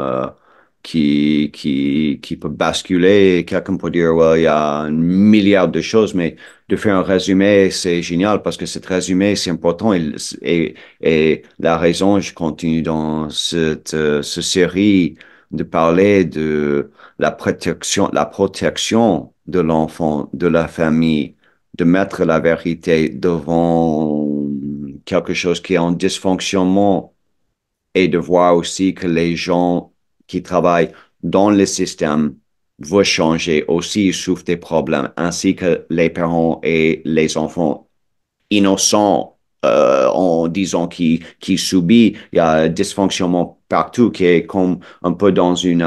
qui peut basculer. Quelqu'un peut dire, ouais, il y a un milliard de choses, mais de faire un résumé, c'est génial parce que ce résumé, c'est important. Et la raison, je continue dans cette série de parler de la protection de l'enfant, de la famille, de mettre la vérité devant quelque chose qui est en dysfonctionnement et de voir aussi que les gens qui travaillent dans le système vont changer. Aussi, ils souffrent des problèmes, ainsi que les parents et les enfants innocent en disant qui subit. Il y a un dysfonctionnement partout qui est comme un peu dans une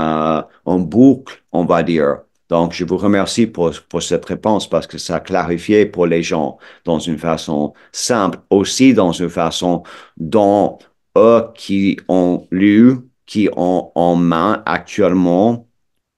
boucle, on va dire. Donc, je vous remercie pour cette réponse parce que ça a clarifié pour les gens dans une façon simple, aussi dans une façon dont eux qui ont lu, qui ont en main actuellement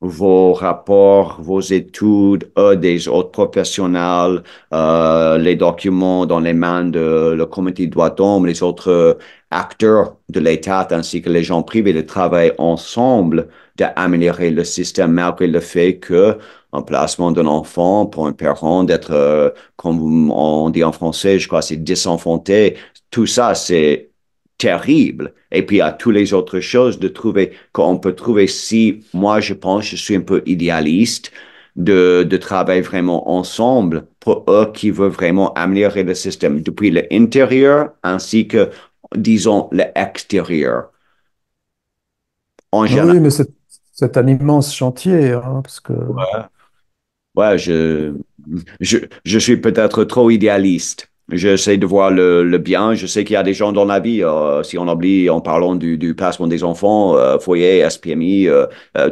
vos rapports, vos études, des autres professionnels, les documents dans les mains de le comité de droits de l'homme, les autres acteurs de l'État ainsi que les gens privés de travailler ensemble d'améliorer le système malgré le fait que un placement d'un enfant pour un parent d'être, comme on dit en français, je crois, c'est désenfanté. Tout ça, c'est terrible. Et puis, il y a toutes les autres choses de trouver, qu'on peut trouver si, moi, je pense, je suis un peu idéaliste, de travailler vraiment ensemble pour eux qui veulent vraiment améliorer le système depuis l'intérieur ainsi que, disons, l'extérieur. En général, Oui, mais c'est un immense chantier, hein, parce que ouais, je suis peut-être trop idéaliste. J'essaie de voir le bien. Je sais qu'il y a des gens dans la vie, si on oublie en parlant du placement des enfants, foyer, SPMI,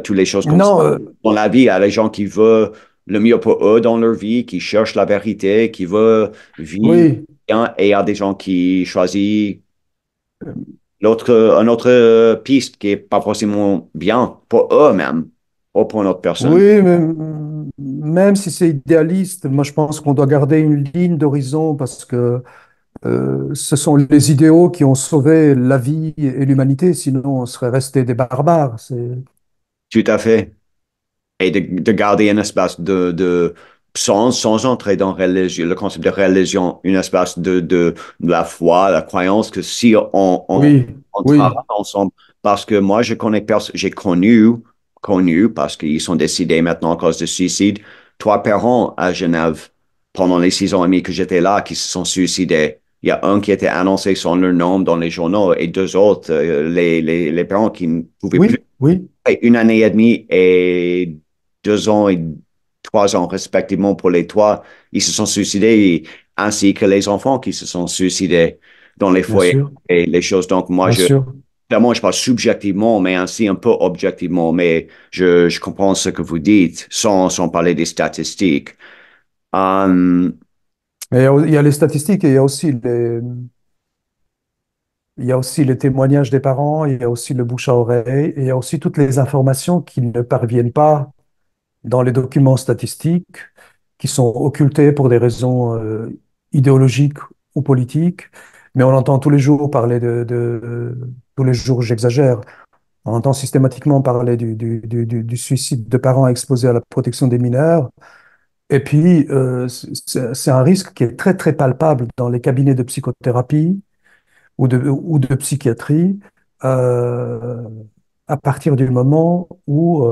toutes les choses comme ça. non, Dans la vie, il y a des gens qui veulent le mieux pour eux dans leur vie, qui cherchent la vérité, qui veulent vivre oui, bien. Et il y a des gens qui choisissent une autre piste qui est pas forcément bien pour eux-mêmes ou pour une autre personne. oui, mais même si c'est idéaliste, moi je pense qu'on doit garder une ligne d'horizon parce que ce sont les idéaux qui ont sauvé la vie et l'humanité, sinon on serait resté des barbares. Tout à fait. Et de garder un espace sans entrer dans religion, le concept de religion, un espace de la foi, la croyance que si Oui, on travaille oui, ensemble, parce que moi, j'ai connu, parce qu'ils sont décédés maintenant à cause de suicide, trois parents à Genève pendant les 6 ans et demi que j'étais là qui se sont suicidés. Il y a un qui était annoncé sans leur nom dans les journaux et deux autres, les parents qui ne pouvaient plus oui, oui, une année et demie et 2 ans et 3 ans respectivement pour les trois, ils se sont suicidés, ainsi que les enfants qui se sont suicidés dans les bien foyers sûr, et les choses. Donc moi, bien sûr. clairement, je parle subjectivement, mais ainsi un peu objectivement, mais je comprends ce que vous dites sans parler des statistiques. Hum, Mais il y a les statistiques et il y a aussi les témoignages des parents, il y a aussi le bouche à oreille, et il y a aussi toutes les informations qui ne parviennent pas dans les documents statistiques, qui sont occultés pour des raisons idéologiques ou politiques. Mais on entend tous les jours parler tous les jours, j'exagère, on entend systématiquement parler du suicide de parents exposés à la protection des mineurs. Et puis, c'est un risque qui est très, très palpable dans les cabinets de psychothérapie ou de psychiatrie, euh, à partir du moment où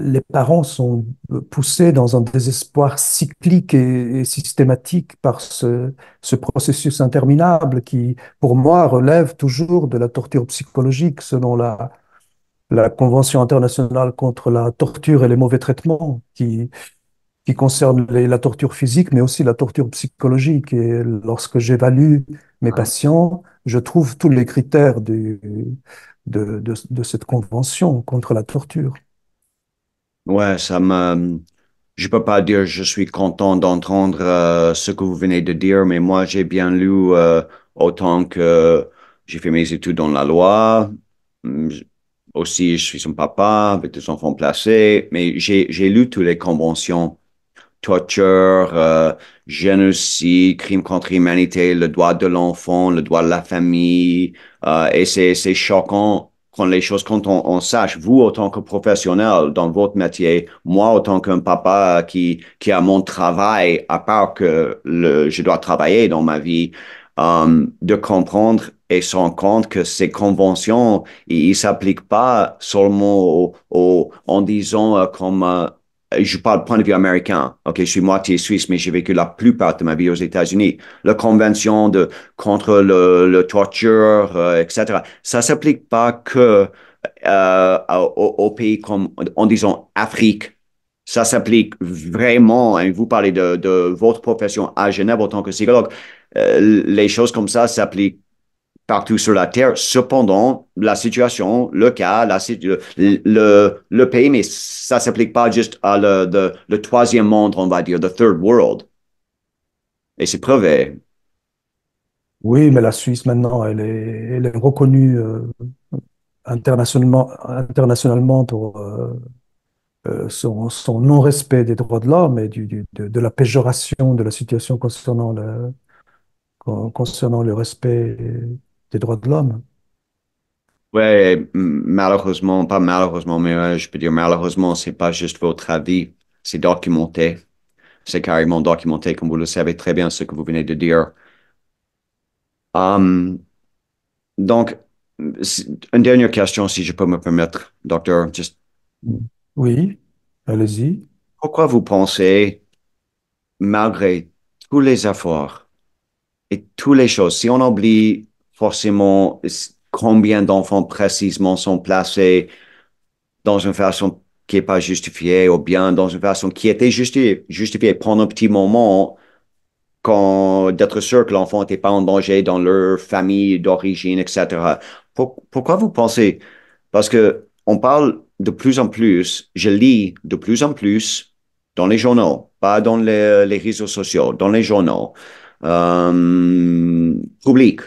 les parents sont poussés dans un désespoir cyclique et systématique par ce processus interminable qui, pour moi, relève toujours de la torture psychologique selon la Convention internationale contre la torture et les mauvais traitements, qui concerne la torture physique, mais aussi la torture psychologique. Et lorsque j'évalue mes patients, je trouve tous les critères de cette convention contre la torture. ouais, je peux pas dire je suis content d'entendre ce que vous venez de dire, mais moi j'ai bien lu autant que j'ai fait mes études dans la loi. Hum, j- Aussi, je suis son papa avec des enfants placés, mais j'ai lu toutes les conventions torture, génocide, crime contre l'humanité, le droit de l'enfant, le droit de la famille. Et c'est choquant quand les choses, quand on sache, vous, autant que professionnel dans votre métier, moi, autant qu'un papa qui a mon travail, à part que je dois travailler dans ma vie, de comprendre et se rendre compte que ces conventions, ils ne s'appliquent pas seulement en disant comme je parle point de vue américain. OK, je suis moitié suisse, mais j'ai vécu la plupart de ma vie aux États-Unis. La convention contre le torture, etc. Ça s'applique pas que aux pays comme, en disant, Afrique. Ça s'applique vraiment, et vous parlez de votre profession à Genève en tant que psychologue, les choses comme ça s'appliquent partout sur la Terre. Cependant, la situation, le cas, le pays, mais ça ne s'applique pas juste à le troisième monde, on va dire, the third world. Et c'est prouvé. Oui, mais la Suisse maintenant, elle est reconnue internationalement pour son non-respect des droits de l'homme et de la péjoration de la situation concernant le respect des droits de l'homme. Ouais, malheureusement, pas malheureusement, mais je peux dire malheureusement, c'est pas juste votre avis, c'est documenté. C'est carrément documenté, comme vous le savez très bien, ce que vous venez de dire. Um, donc, une dernière question, si je peux me permettre, docteur. Oui, allez-y. Pourquoi vous pensez, malgré tous les efforts et toutes les choses, si on oublie forcément combien d'enfants précisément sont placés dans une façon qui n'est pas justifiée ou bien dans une façon qui était justifiée pendant un petit moment, d'être sûr que l'enfant n'était pas en danger dans leur famille d'origine, etc. Pourquoi vous pensez? Parce que on parle de plus en plus, je lis de plus en plus dans les journaux, pas dans les réseaux sociaux, dans les journaux publics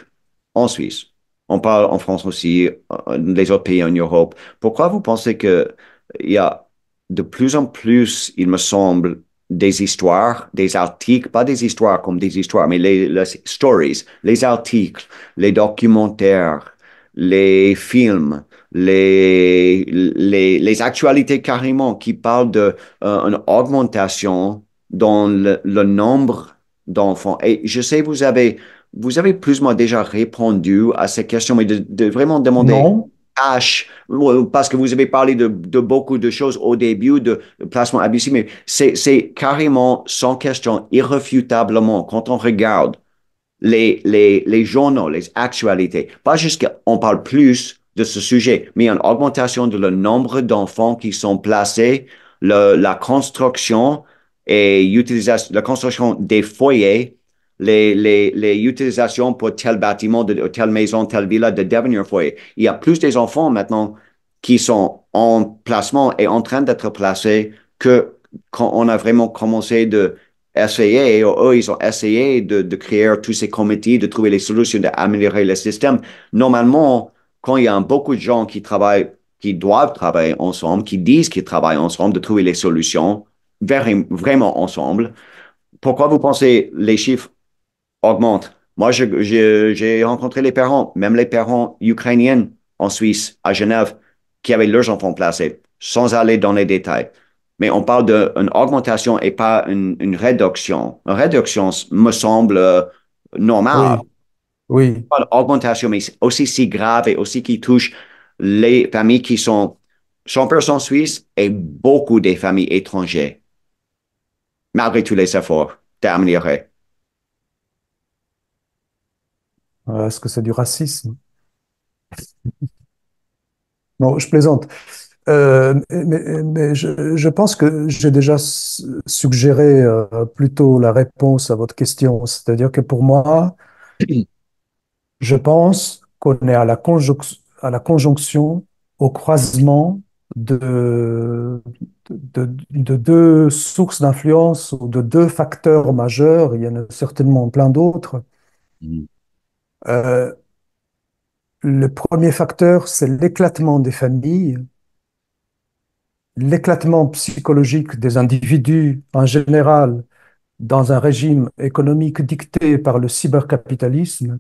en Suisse. On parle en France aussi, les autres pays en Europe. Pourquoi vous pensez que il y a de plus en plus, il me semble, des histoires, des articles, pas des histoires comme des histoires, mais les stories, les articles, les documentaires, les films, les actualités carrément qui parlent de une augmentation dans le nombre d'enfants. Et je sais, vous avez plus ou moins déjà répondu à ces questions, mais de vraiment demander Non, H, parce que vous avez parlé de beaucoup de choses au début de placement abusif, mais c'est carrément sans question, irréfutablement, quand on regarde les journaux, les actualités. Pas juste qu'on parle plus de ce sujet, mais il y a une augmentation de le nombre d'enfants qui sont placés, la construction et utilisation, la construction des foyers, les utilisations pour tel bâtiment, telle maison, telle villa de devenir foyer. Il y a plus des enfants maintenant qui sont en placement et en train d'être placés que quand on a vraiment commencé de essayer, eux, ils ont essayé de créer tous ces comités, de trouver les solutions, d'améliorer le système. Normalement, quand il y a beaucoup de gens qui travaillent, qui doivent travailler ensemble, qui disent qu'ils travaillent ensemble, de trouver les solutions vraiment ensemble, pourquoi vous pensez les chiffres augmentent? Moi, j'ai rencontré les parents, même les parents ukrainiens en Suisse, à Genève, qui avaient leurs enfants placés, sans aller dans les détails. Mais on parle d'une augmentation et pas une réduction. Une réduction me semble normale. oui, oui. Pas une augmentation, mais aussi si grave et aussi qui touche les familles qui sont 100% suisses et beaucoup des familles étrangères, malgré tous les efforts d'améliorer. Est-ce que c'est du racisme? Non, je plaisante. Mais je pense que j'ai déjà suggéré plutôt la réponse à votre question. C'est-à-dire que pour moi, je pense qu'on est à la conjonction, au croisement de deux sources d'influence ou de deux facteurs majeurs. Il y en a certainement plein d'autres. Euh, le premier facteur, c'est l'éclatement des familles, l'éclatement psychologique des individus en général dans un régime économique dicté par le cybercapitalisme.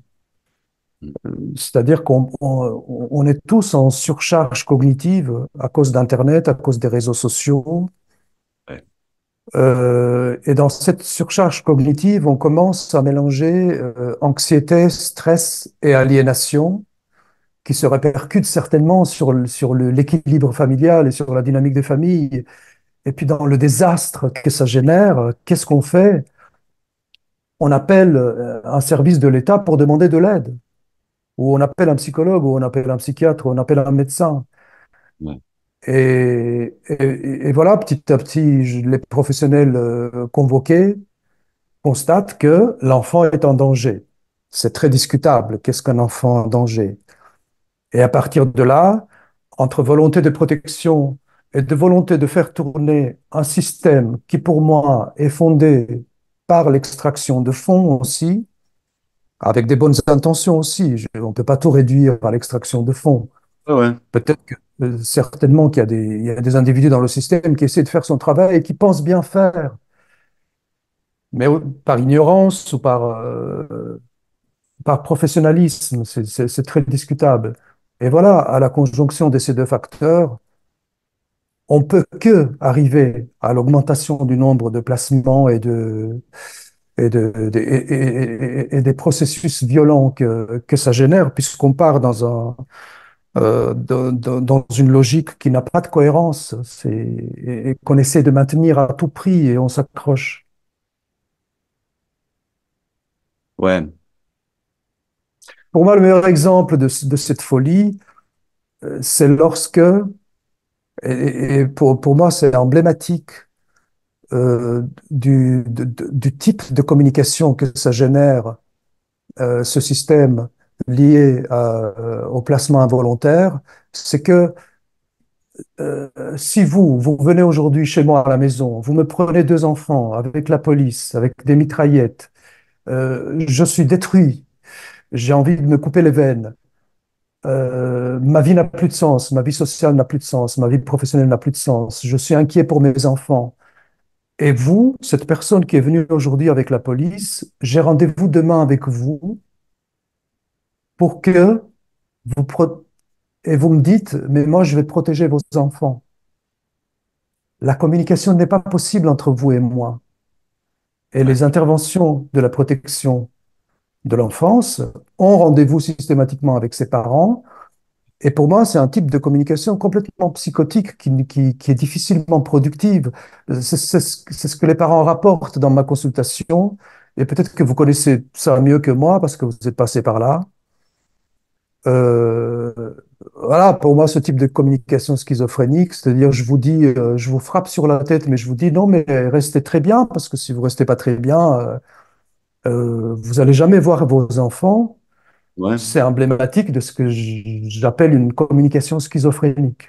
C'est-à-dire on est tous en surcharge cognitive à cause d'Internet, à cause des réseaux sociaux. Ouais. Et dans cette surcharge cognitive, on commence à mélanger anxiété, stress et aliénation qui se répercutent certainement sur l'équilibre familial et sur la dynamique des familles. Et puis dans le désastre que ça génère, qu'est-ce qu'on fait? On appelle un service de l'État pour demander de l'aide, ou on appelle un psychologue, ou on appelle un psychiatre, ou on appelle un médecin. ouais, Et voilà, petit à petit, les professionnels convoqués constatent que l'enfant est en danger. C'est très discutable. Qu'est-ce qu'un enfant en danger? Et à partir de là, entre volonté de protection et de volonté de faire tourner un système qui, pour moi, est fondé par l'extraction de fonds aussi, avec des bonnes intentions aussi. On ne peut pas tout réduire à l'extraction de fonds. ouais, ouais, Peut-être que, certainement qu'il y a il y a des individus dans le système qui essaient de faire son travail et qui pensent bien faire, mais par ignorance ou par professionnalisme, c'est très discutable. Et voilà, à la conjonction de ces deux facteurs, on peut que arriver à l'augmentation du nombre de placements et des processus violents que ça génère, puisqu'on part dans une logique qui n'a pas de cohérence et qu'on essaie de maintenir à tout prix et on s'accroche. ouais, Pour moi, le meilleur exemple de cette folie, c'est lorsque, et pour moi, c'est emblématique du type de communication que ça génère, ce système lié au placement involontaire, c'est que si vous venez aujourd'hui chez moi à la maison, vous me prenez deux enfants avec la police, avec des mitraillettes, je suis détruit, j'ai envie de me couper les veines, ma vie n'a plus de sens, ma vie sociale n'a plus de sens, ma vie professionnelle n'a plus de sens, je suis inquiet pour mes enfants. Et vous, cette personne qui est venue aujourd'hui avec la police, j'ai rendez-vous demain avec vous pour que vous et vous me dites, mais moi je vais protéger vos enfants. La communication n'est pas possible entre vous et moi. Et ouais, les interventions de la protection de l'enfance ont rendez-vous systématiquement avec ses parents. Et pour moi, c'est un type de communication complètement psychotique qui est difficilement productive. C'est ce que les parents rapportent dans ma consultation. Et peut-être que vous connaissez ça mieux que moi parce que vous êtes passé par là. Euh, voilà, pour moi, ce type de communication schizophrénique, c'est-à-dire je vous dis, je vous frappe sur la tête, mais je vous dis non, mais restez très bien parce que si vous restez pas très bien, vous allez jamais voir vos enfants. ouais. C'est emblématique de ce que j'appelle une communication schizophrénique.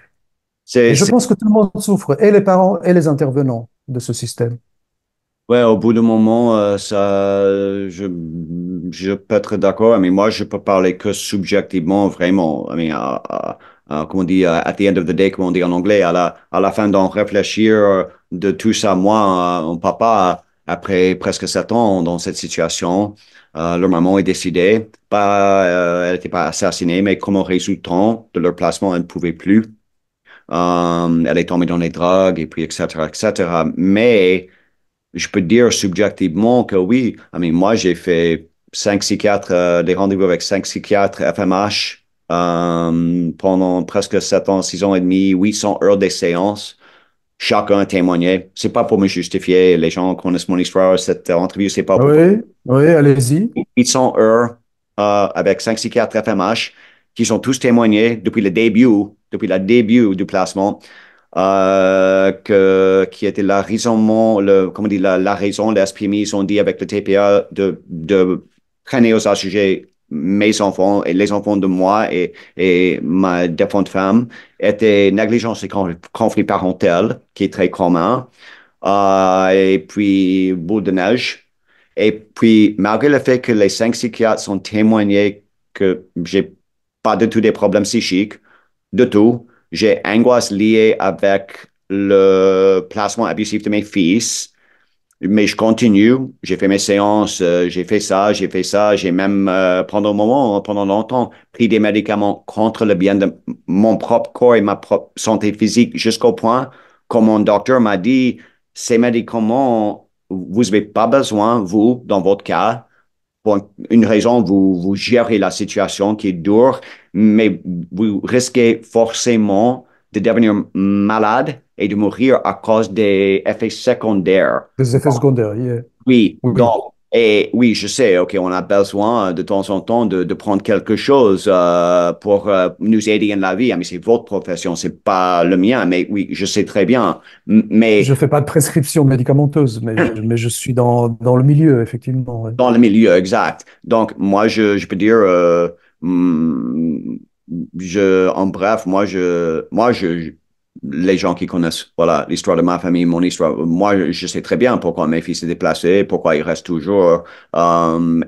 Et je C'est, pense que tout le monde souffre, et les parents et les intervenants de ce système. ouais, au bout d'un moment, je peux être d'accord, mais moi, je peux parler que subjectivement, vraiment. Comme on dit, at the end of the day, comme on dit en anglais, à la fin d'en réfléchir de tout ça, moi, mon papa, après presque 7 ans dans cette situation, leur maman est décédée. Pas, elle n'était pas assassinée, mais comme résultant de leur placement, elle ne pouvait plus. Elle est tombée dans les drogues, et puis, etc., etc. Mais je peux dire subjectivement que oui. Moi, j'ai fait 5 psychiatres, des rendez-vous avec 5 psychiatres FMH pendant presque 7 ans, 6 ans et demi, 800 heures de séances. Chacun a témoigné. C'est pas pour me justifier. Les gens connaissent mon histoire. Cette entrevue, c'est pas pour Oui, oui, allez-y. 800 heures avec 5 psychiatres FMH qui sont tous témoignés depuis le début du placement qui était la raison, comment dire, la raison, les SPMI, ils ont dit avec le TPA de traîner aux ACG mes enfants et les enfants de moi et ma défunte femme étaient négligence et conflit parental, qui est très commun, et puis boule de neige. Et puis, malgré le fait que les 5 psychiatres sont témoignés que j'ai pas du tout des problèmes psychiques, de tout. J'ai angoisse liée avec le placement abusif de mes fils, mais je continue. J'ai fait mes séances, j'ai fait ça. J'ai même, pendant un moment, pendant longtemps, pris des médicaments contre le bien de mon propre corps et ma propre santé physique jusqu'au point que mon docteur m'a dit, ces médicaments, vous n'avez pas besoin, vous, dans votre cas, pour une raison, vous gérez la situation qui est dure, mais vous risquez forcément de devenir malade et de mourir à cause des effets secondaires. Des effets secondaires, Oui, oui. donc, et oui, je sais, OK, on a besoin de temps en temps de prendre quelque chose pour nous aider dans la vie. Ah, mais c'est votre profession, c'est pas le mien, mais oui, je sais très bien. Je Mais fais pas de prescription médicamenteuse, mais je suis dans le milieu, effectivement. Ouais. dans le milieu, exact. Donc, moi, je peux dire, hum, en bref, les gens qui connaissent, voilà, l'histoire de ma famille, mon histoire, moi, je sais très bien pourquoi mes fils s'est déplacé, pourquoi ils restent toujours,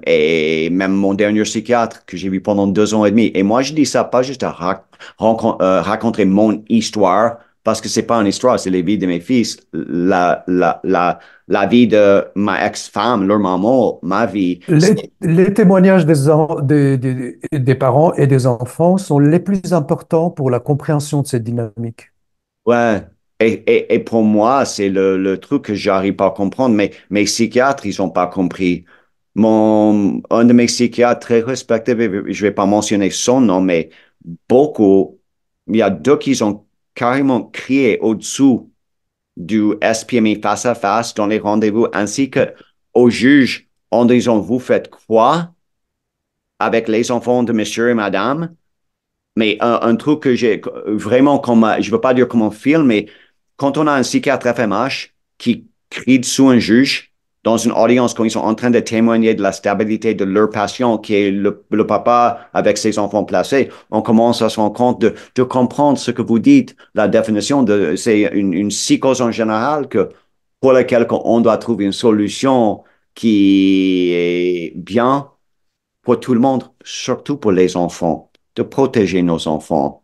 et même mon dernier psychiatre que j'ai vu pendant 2 ans et demi. Et moi, je dis ça pas juste à raconter mon histoire, parce que c'est pas une histoire, c'est les vies de mes fils. La vie de ma ex-femme, leur maman, ma vie. Les témoignages des parents et des enfants sont les plus importants pour la compréhension de cette dynamique. Ouais. Et pour moi, c'est le truc que j'arrive pas à comprendre. Mais mes psychiatres, ils ont pas compris. Un de mes psychiatres très respecté, je vais pas mentionner son nom, mais beaucoup, il y a deux qui ont carrément crié au-dessous du SPMI face à face dans les rendez-vous, ainsi que au juge en disant, vous faites quoi avec les enfants de monsieur et madame? Mais un truc que j'ai vraiment comme, je veux pas dire comme un film, mais quand on a un psychiatre FMH qui crie dessous un juge dans une audience quand ils sont en train de témoigner de la stabilité de leur patient, qui est le papa avec ses enfants placés, on commence à se rendre compte de comprendre ce que vous dites. La définition de, c'est une psychose en général pour laquelle on doit trouver une solution qui est bien pour tout le monde, surtout pour les enfants, de protéger nos enfants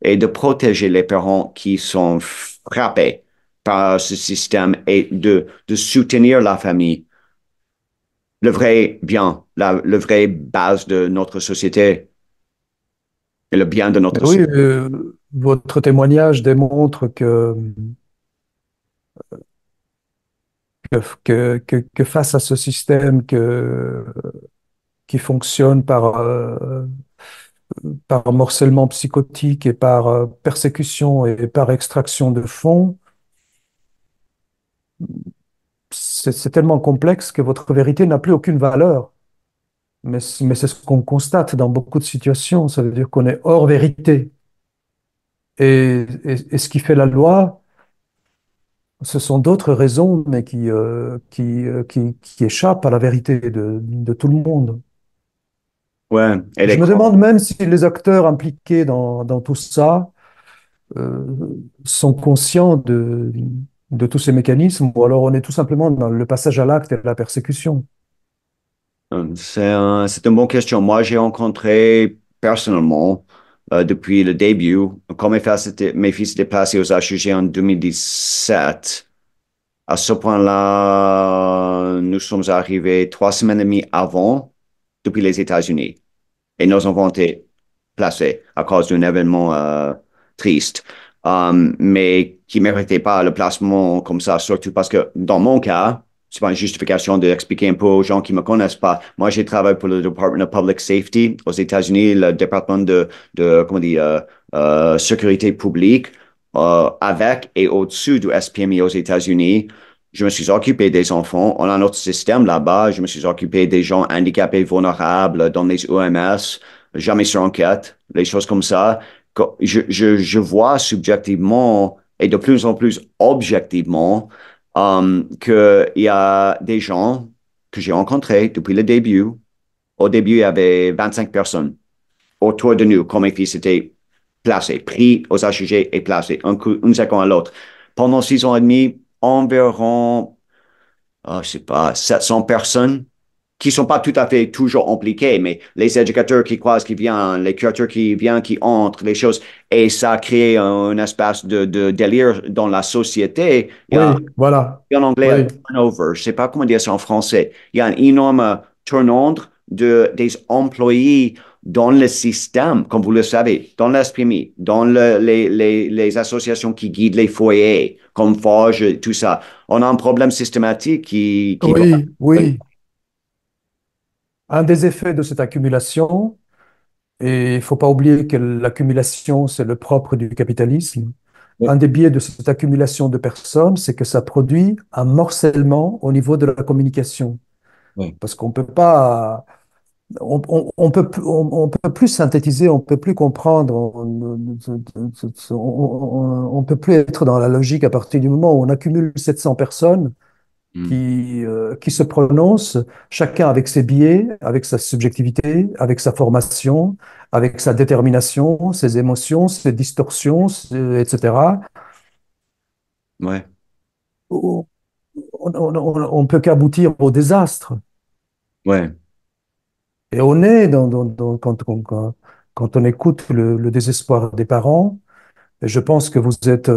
et de protéger les parents qui sont frappés par ce système et de soutenir la famille, le vrai bien, le vrai base de notre société et le bien de Mais notre oui, société. votre témoignage démontre que face à ce système qui fonctionne par morcellement psychotique et par persécution et par extraction de fonds, c'est tellement complexe que votre vérité n'a plus aucune valeur. Mais c'est ce qu'on constate dans beaucoup de situations. Ça veut dire qu'on est hors vérité. Et ce qui fait la loi, ce sont d'autres raisons, mais qui échappent à la vérité de tout le monde. Ouais, et Je les me demande même si les acteurs impliqués dans tout ça euh, sont conscients de tous ces mécanismes, ou alors on est tout simplement dans le passage à l'acte et la persécution. C'est une bonne question. Moi, j'ai rencontré personnellement, depuis le début, quand mes fils étaient placés aux HUG en 2017. À ce point-là, nous sommes arrivés 3 semaines et demie avant, depuis les États-Unis. Et nos enfants étaient placés à cause d'un événement triste, mais qui ne méritait pas le placement comme ça, surtout parce que dans mon cas, c'est pas une justification d'expliquer un peu aux gens qui me connaissent pas. Moi, j'ai travaillé pour le Department of Public Safety aux États-Unis, le département comment dire, sécurité publique, avec et au-dessus du SPMI aux États-Unis. Je me suis occupé des enfants. On a notre système là-bas. Je me suis occupé des gens handicapés vulnérables dans les OMS, jamais sur enquête, les choses comme ça. Je vois subjectivement et de plus en plus objectivement qu'il y a des gens que j'ai rencontrés depuis le début. Au début, il y avait 25 personnes autour de nous, comme mes fils étaient placés, pris aux HUG et placés, un second à l'autre. Pendant 6 ans et demi, environ, je sais pas, 700 personnes qui sont pas tout à fait toujours impliqués, mais les éducateurs qui croisent, qui viennent, les curateurs qui viennent, qui entrent, les choses, et ça crée un espace de délire dans la société. Il y a Oui, voilà. en anglais un Oui, turnover, je sais pas comment dire ça en français. Il y a un énorme turnover des employés dans le système, comme vous le savez, dans l'SPMI, dans les associations qui guident les foyers, comme Forge, tout ça. On a un problème systématique qui doit... oui, oui. Un des effets de cette accumulation, et il ne faut pas oublier que l'accumulation, c'est le propre du capitalisme, Oui, un des biais de cette accumulation de personnes, c'est que ça produit un morcellement au niveau de la communication. oui, Parce qu'on peut pas, on peut plus synthétiser, on peut plus comprendre, on peut plus être dans la logique à partir du moment où on accumule 700 personnes mm, qui se prononcent, chacun avec ses biais, avec sa subjectivité, avec sa formation, avec sa détermination, ses émotions, ses distorsions, etc. ouais, On ne peut qu'aboutir au désastre. ouais, Et on est quand on écoute le désespoir des parents, et je pense que vous êtes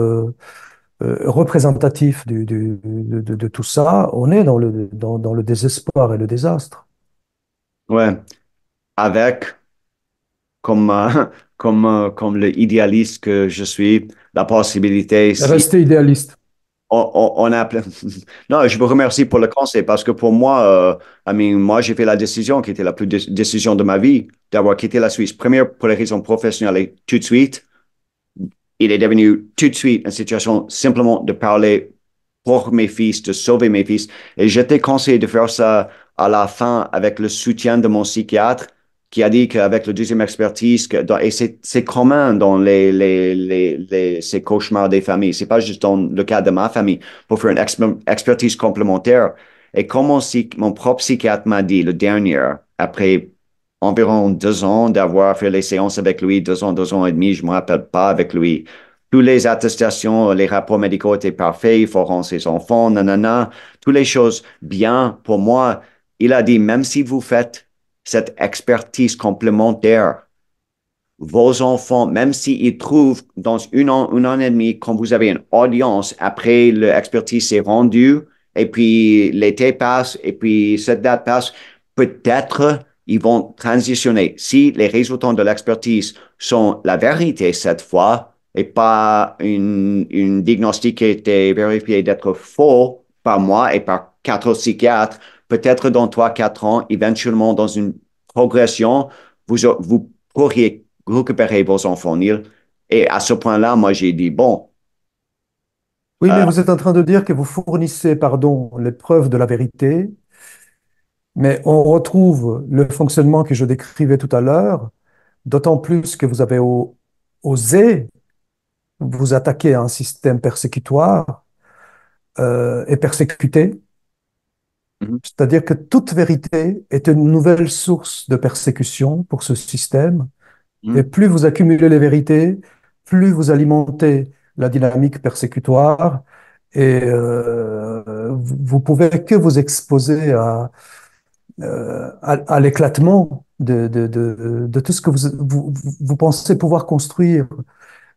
représentatif de tout ça, on est dans le désespoir et le désastre. ouais. Avec, comme, comme le idéaliste que je suis, la possibilité, si Restez idéaliste. on a Non, je vous remercie pour le conseil parce que pour moi, moi, j'ai fait la décision qui était la plus décision de ma vie d'avoir quitté la Suisse. Première, pour les raisons professionnelles, et tout de suite, il est devenu tout de suite une situation simplement de parler pour mes fils, de sauver mes fils. Et j'étais conseillé de faire ça à la fin avec le soutien de mon psychiatre qui a dit qu'avec la deuxième expertise, et c'est commun dans ces cauchemars des familles, c'est pas juste dans le cas de ma famille, pour faire une expertise complémentaire. Et comme mon propre psychiatre m'a dit le dernier, après environ 2 ans d'avoir fait les séances avec lui, 2 ans et demi, je ne me rappelle pas avec lui. Toutes les attestations, les rapports médicaux étaient parfaits, il faut rendre ses enfants, nanana, toutes les choses bien pour moi. Il a dit, même si vous faites cette expertise complémentaire, vos enfants, même s'ils trouvent dans une an et demi, quand vous avez une audience, après l'expertise s'est rendue, et puis l'été passe, et puis cette date passe, peut-être ils vont transitionner. Si les résultats de l'expertise sont la vérité cette fois, et pas une diagnostic qui a été vérifié d'être faux par moi et par 4 psychiatres, peut-être dans 3, 4 ans, éventuellement dans une progression, vous pourriez récupérer vos enfants, Neil. Et à ce point-là, moi, j'ai dit, bon, Oui, euh, mais vous êtes en train de dire que vous fournissez, pardon, les preuves de la vérité, mais on retrouve le fonctionnement que je décrivais tout à l'heure, d'autant plus que vous avez osé vous attaquer à un système persécutoire et persécuté, mhm, c'est-à-dire que toute vérité est une nouvelle source de persécution pour ce système, et mhm. plus vous accumulez les vérités, plus vous alimentez la dynamique persécutoire, et vous pouvez que vous exposer à l'éclatement de tout ce que vous pensez pouvoir construire.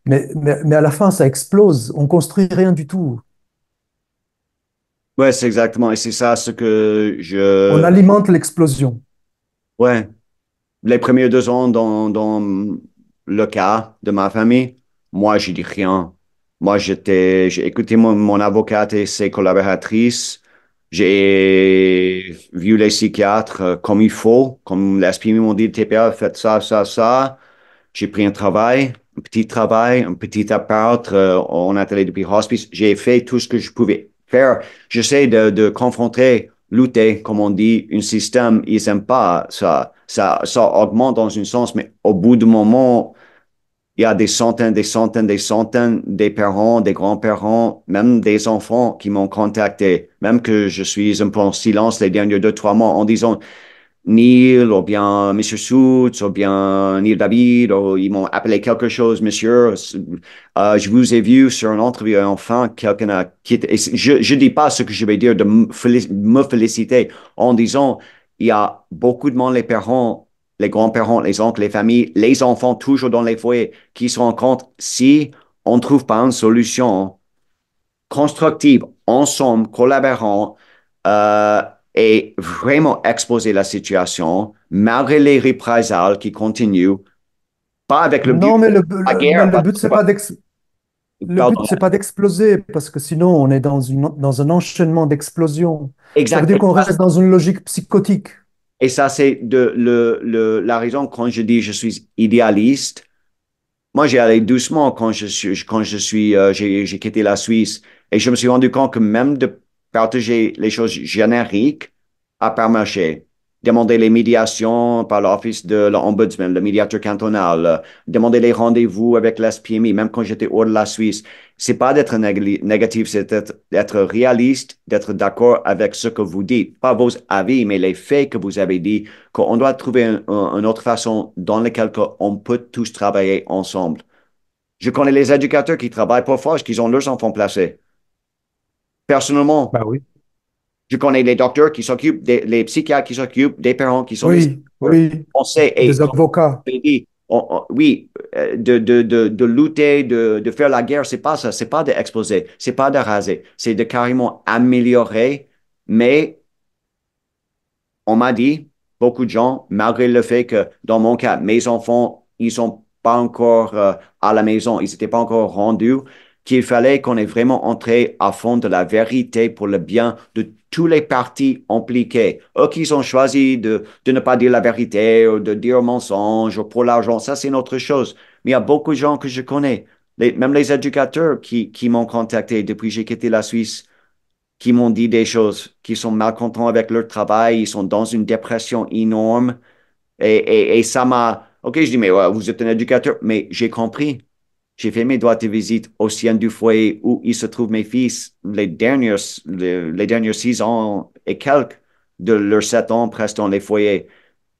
Mais à la fin, ça explose. On construit rien du tout. Ouais, c'est exactement, et c'est ça ce que On je, alimente l'explosion. ouais, les premiers 2 ans dans le cas de ma famille, moi, j'ai dit rien. Moi, j'ai écouté mon avocate et ses collaboratrices. J'ai vu les psychiatres comme il faut, comme les SPI m'ont dit, TPA, faites ça, ça, ça. J'ai pris un petit travail, un petit appart en atelier depuis hospice. J'ai fait tout ce que je pouvais faire. J'essaie de confronter, lutter, comme on dit, un système. Ils n'aiment pas ça. Ça augmente dans un sens, mais au bout du moment, il y a des centaines, des centaines, des centaines des parents, des grands-parents, même des enfants qui m'ont contacté, même que je suis un peu en silence les derniers 2, 3 mois en disant, Neil, ou bien Monsieur Soutz, ou bien Neil David, ou ils m'ont appelé quelque chose, monsieur. Je vous ai vu sur une entrevue et enfin, quelqu'un a quitté. Et je ne dis pas ce que je vais dire de me féliciter en disant, il y a beaucoup de monde, les parents, les grands-parents, les oncles, les familles, les enfants, toujours dans les foyers, qui se rendent compte si on ne trouve pas une solution constructive, ensemble, collaborant, euh, et vraiment exposer la situation, malgré les représailles qui continuent, pas avec le but Non, mais de la mais guerre, le but, pardon, c'est pas d'exploser, parce que sinon, on est dans un enchaînement d'explosions. Ça veut exact. dire qu'on reste dans une logique psychotique. Et ça, c'est la raison quand je dis je suis idéaliste. moi, j'ai allé doucement j'ai quitté la Suisse et je me suis rendu compte que même de partager les choses génériques a pas marché. Demander les médiations par l'office de l'ombudsman, le médiateur cantonal, demander les rendez-vous avec l'SPMI, même quand j'étais hors de la Suisse. C'est pas d'être négatif, c'est d'être réaliste, d'être d'accord avec ce que vous dites. Pas vos avis, mais les faits que vous avez dit, qu'on doit trouver une autre façon dans laquelle on peut tous travailler ensemble. Je connais les éducateurs qui travaillent pour force, qui ont leurs enfants placés. Personnellement, Bah oui. je connais les docteurs qui s'occupent, les psychiatres qui s'occupent des parents qui sont des Oui, éducateurs. oui, On sait, et des comme avocats. je l'ai dit, oui, de lutter, de faire la guerre, c'est pas ça, c'est pas d'exploser, c'est pas de raser, c'est de carrément améliorer, mais on m'a dit, beaucoup de gens, malgré le fait que dans mon cas, mes enfants, ils sont pas encore à la maison, ils n'étaient pas encore rendus, qu'il fallait qu'on ait vraiment entré à fond de la vérité pour le bien de tous les parties impliquées. Eux qui ont choisi de ne pas dire la vérité ou de dire mensonge ou pour l'argent, ça c'est une autre chose. Mais il y a beaucoup de gens que je connais, même les éducateurs qui m'ont contacté depuis que j'ai quitté la Suisse qui m'ont dit des choses, qui sont malcontents avec leur travail, ils sont dans une dépression énorme. Et ça m'a... OK, je dis, mais ouais, vous êtes un éducateur, mais j'ai compris. J'ai fait mes droits de visite au sein du foyer où ils se trouvent mes fils les dernières 6 ans et quelques de leurs 7 ans presque dans les foyers.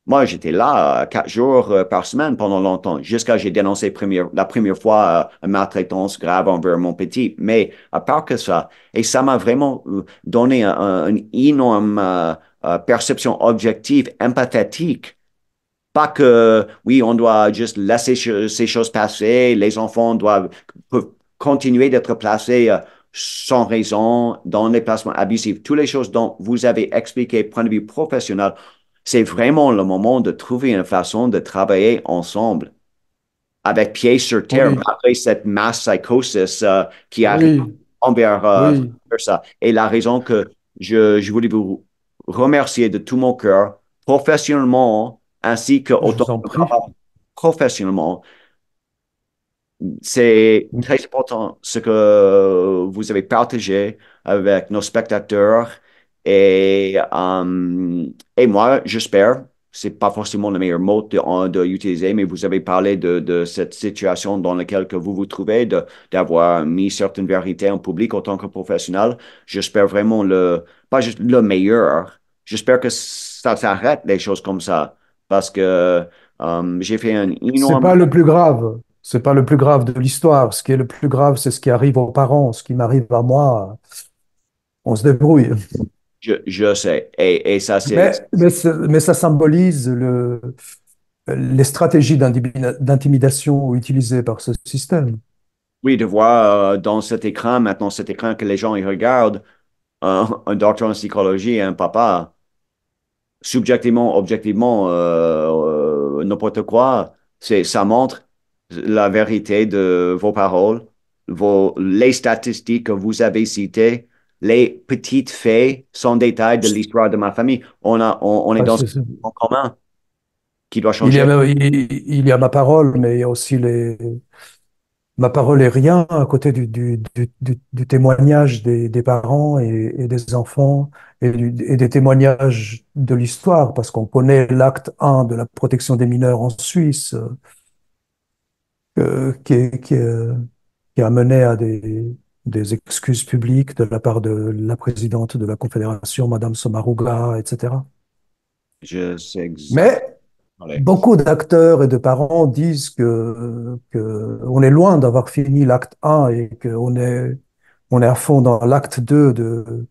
Moi, j'étais là 4 jours par semaine pendant longtemps, jusqu'à j'ai dénoncé la première fois une maltraitance grave envers mon petit. Mais à part que ça, et ça m'a vraiment donné une énorme perception objective, empathétique. Pas que, oui, on doit juste laisser ces choses passer, les enfants peuvent continuer d'être placés sans raison dans les placements abusifs. Toutes les choses dont vous avez expliqué, point de vue professionnel, c'est vraiment le moment de trouver une façon de travailler ensemble avec pied sur terre, Oui, malgré cette mass psychosis qui arrive oui, oui. envers ça. Et la raison que je voulais vous remercier de tout mon cœur, professionnellement, ainsi que Je autant vous en que prie. professionnellement, c'est très important ce que vous avez partagé avec nos spectateurs et moi, j'espère, c'est pas forcément le meilleur mot de utiliser, mais vous avez parlé de cette situation dans laquelle que vous vous trouvez, d'avoir mis certaines vérités en public en tant que professionnel. J'espère vraiment pas juste le meilleur, j'espère que ça s'arrête les choses comme ça parce que j'ai fait un C'est énorme pas le plus grave. C'est pas le plus grave de l'histoire. Ce qui est le plus grave, c'est ce qui arrive aux parents. Ce qui m'arrive à moi, on se débrouille. Je sais. Et ça, Mais ça symbolise les stratégies d'intimidation utilisées par ce système. oui, de voir dans cet écran, maintenant cet écran que les gens ils regardent, un docteur en psychologie, un papa, subjectivement, objectivement, n'importe quoi, ça montre la vérité de vos paroles, les statistiques que vous avez citées, les petites faits sans détail de l'histoire de ma famille. On est Ouais, dans un en commun qui doit il y changer. a, il y a ma parole, mais il y a aussi ma parole est rien à côté du témoignage des parents et des enfants et des témoignages de l'histoire, parce qu'on connaît l'acte 1 de la protection des mineurs en Suisse, euh, qui, est- qui, est- qui a mené à des excuses publiques de la part de la présidente de la Confédération, Madame Sommaruga, etc. Je sais exactement. Mais beaucoup d'acteurs et de parents disent que on est loin d'avoir fini l'acte 1 et on est à fond dans l'acte 2 de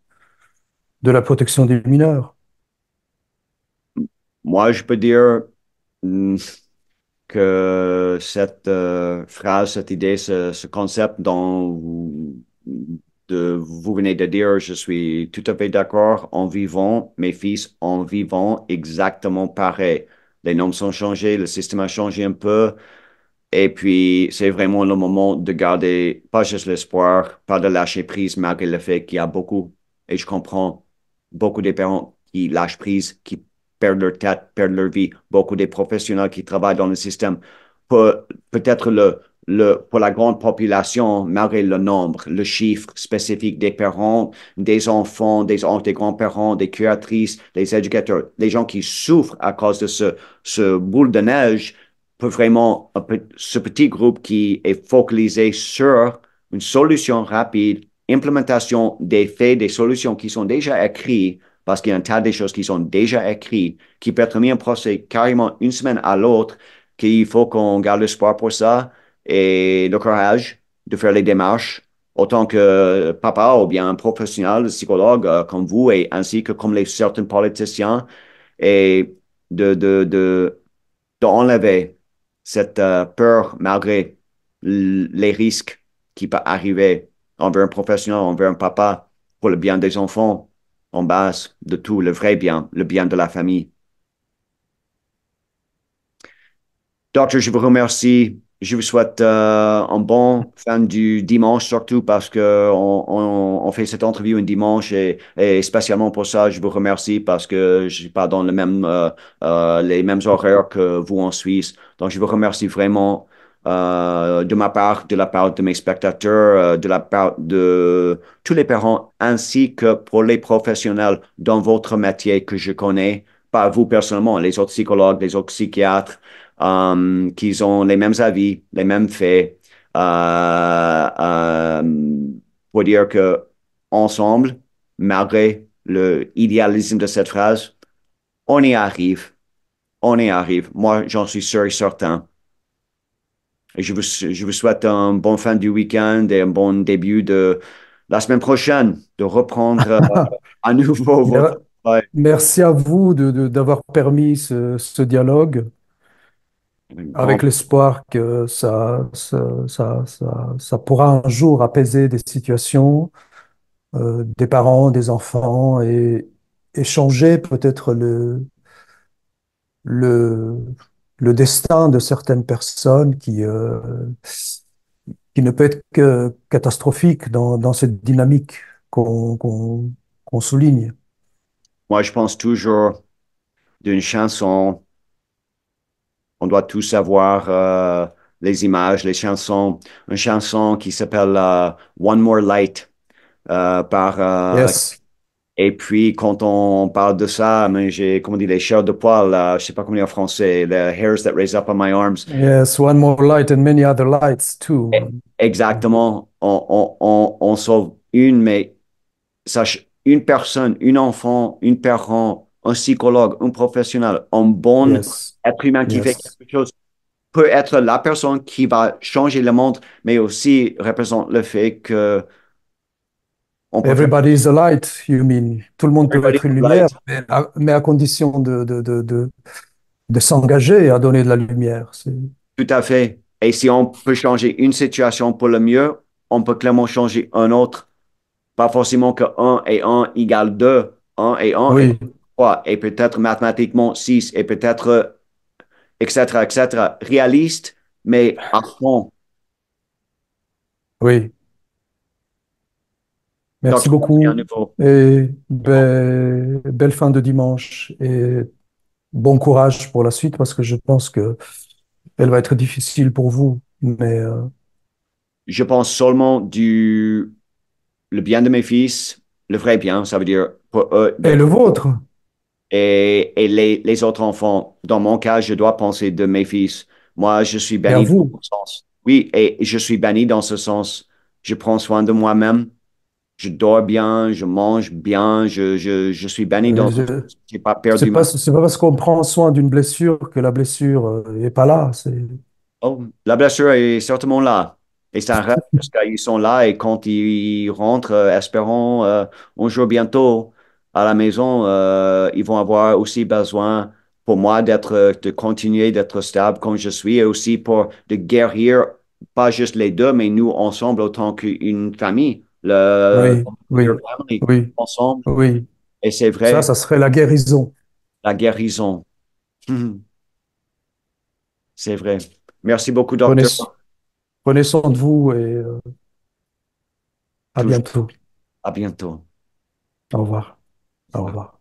la protection des mineurs. Moi, je peux dire que cette phrase, cette idée, ce concept dont vous venez de dire, je suis tout à fait d'accord. En vivant, mes fils en vivant exactement pareil. Les normes sont changées, le système a changé un peu. Et puis, c'est vraiment le moment de garder pas juste l'espoir, pas de lâcher prise, malgré le fait qu'il y a beaucoup, et je comprends, beaucoup des parents qui lâchent prise, qui perdent leur tête, perdent leur vie, beaucoup des professionnels qui travaillent dans le système. Peut-être pour la grande population, malgré le nombre, le chiffre spécifique des parents, des enfants, des grands-parents, des curatrices, des éducateurs, les gens qui souffrent à cause de ce boule de neige, peut vraiment, ce petit groupe qui est focalisé sur une solution rapide, implémentation des faits, des solutions qui sont déjà écrites, parce qu'il y a un tas de choses qui sont déjà écrites, qui peut être mis en procès carrément une semaine à l'autre, qu'il faut qu'on garde l'espoir pour ça et le courage de faire les démarches, autant que papa ou bien un professionnel, psychologue comme vous, et ainsi que comme les certains politiciens, et d'enlever cette peur malgré les risques qui peuvent arriver envers un professionnel, envers un papa, pour le bien des enfants, en base de tout, le vrai bien, le bien de la famille. Docteur, je vous remercie. Je vous souhaite un bon fin du dimanche, surtout parce que on fait cette entrevue un dimanche et spécialement pour ça, je vous remercie parce que je suis pas dans les mêmes horaires que vous en Suisse. Donc, je vous remercie vraiment de ma part, de la part de mes spectateurs, de la part de tous les parents, ainsi que pour les professionnels dans votre métier que je connais, pas vous personnellement, les autres psychologues, les autres psychiatres qu'ils ont les mêmes avis, les mêmes faits, euh, euh, pour dire que ensemble, malgré le idéalisme de cette phrase, on y arrive, on y arrive. Moi, j'en suis sûr et certain. Et je vous souhaite un bon fin du week-end et un bon début de la semaine prochaine, de reprendre à nouveau votre Mer- travail. Merci à vous d'avoir permis ce dialogue Un grand avec l'espoir que ça pourra un jour apaiser des situations, des parents, des enfants et changer peut-être le, le destin de certaines personnes qui ne peut être que catastrophique dans cette dynamique qu'on souligne. Moi, je pense toujours d'une chanson. On doit tous savoir les images, les chansons. Une chanson qui s'appelle One More Light par Yes, et puis quand on parle de ça, mais j'ai comment dire les chairs de poil, je sais pas comment dire en français, the hairs that raise up on my arms. yes, one more light and many other lights E- too. Exactement, on sauve une, mais sache une personne, un enfant, une parent, un psychologue, un professionnel, un bon Yes, être humain qui fait yes. quelque chose peut être la personne qui va changer le monde, mais aussi représente le fait que on peut faire Everybody is a light, you mean. Tout le monde peut everybody être une lumière, light, mais à condition de s'engager à donner de la lumière. tout à fait. Et si on peut changer une situation pour le mieux, on peut clairement changer un autre. Pas forcément que un et un égale 2, un et un égale Oui, 3, et peut-être mathématiquement 6, et peut-être, etc., etc. Réaliste, mais à fond. oui. Merci Docteur, merci à beaucoup nouveau. et belle fin de dimanche et bon courage pour la suite parce que je pense que elle va être difficile pour vous. Mais Je pense seulement le bien de mes fils, le vrai bien, ça veut dire pour eux et le d'être vôtre et les autres enfants. Dans mon cas, je dois penser de mes fils. Moi, je suis et à béni dans vous. ce sens. Oui, et je suis béni dans ce sens. Je prends soin de moi-même. Je dors bien, je mange bien, je suis béni dans ce Je- sens. Je n'ai pas perdu ma... c'est pas parce qu'on prend soin d'une blessure que la blessure est pas là. Oh, la blessure est certainement là. Et ça reste jusqu'à ils sont là et quand ils rentrent, espérons un jour bientôt à la maison, ils vont avoir aussi besoin pour moi de continuer d'être stable comme je suis et aussi pour de guérir, pas juste les deux, mais nous ensemble autant qu'une famille, Oui, your oui, family, oui, ensemble. oui. Et c'est Ça vrai, serait la guérison. la guérison. C'est vrai. Merci beaucoup, Prenez, docteur. prenez soin de vous et à Toujours. bientôt. À bientôt. Au revoir. Au revoir.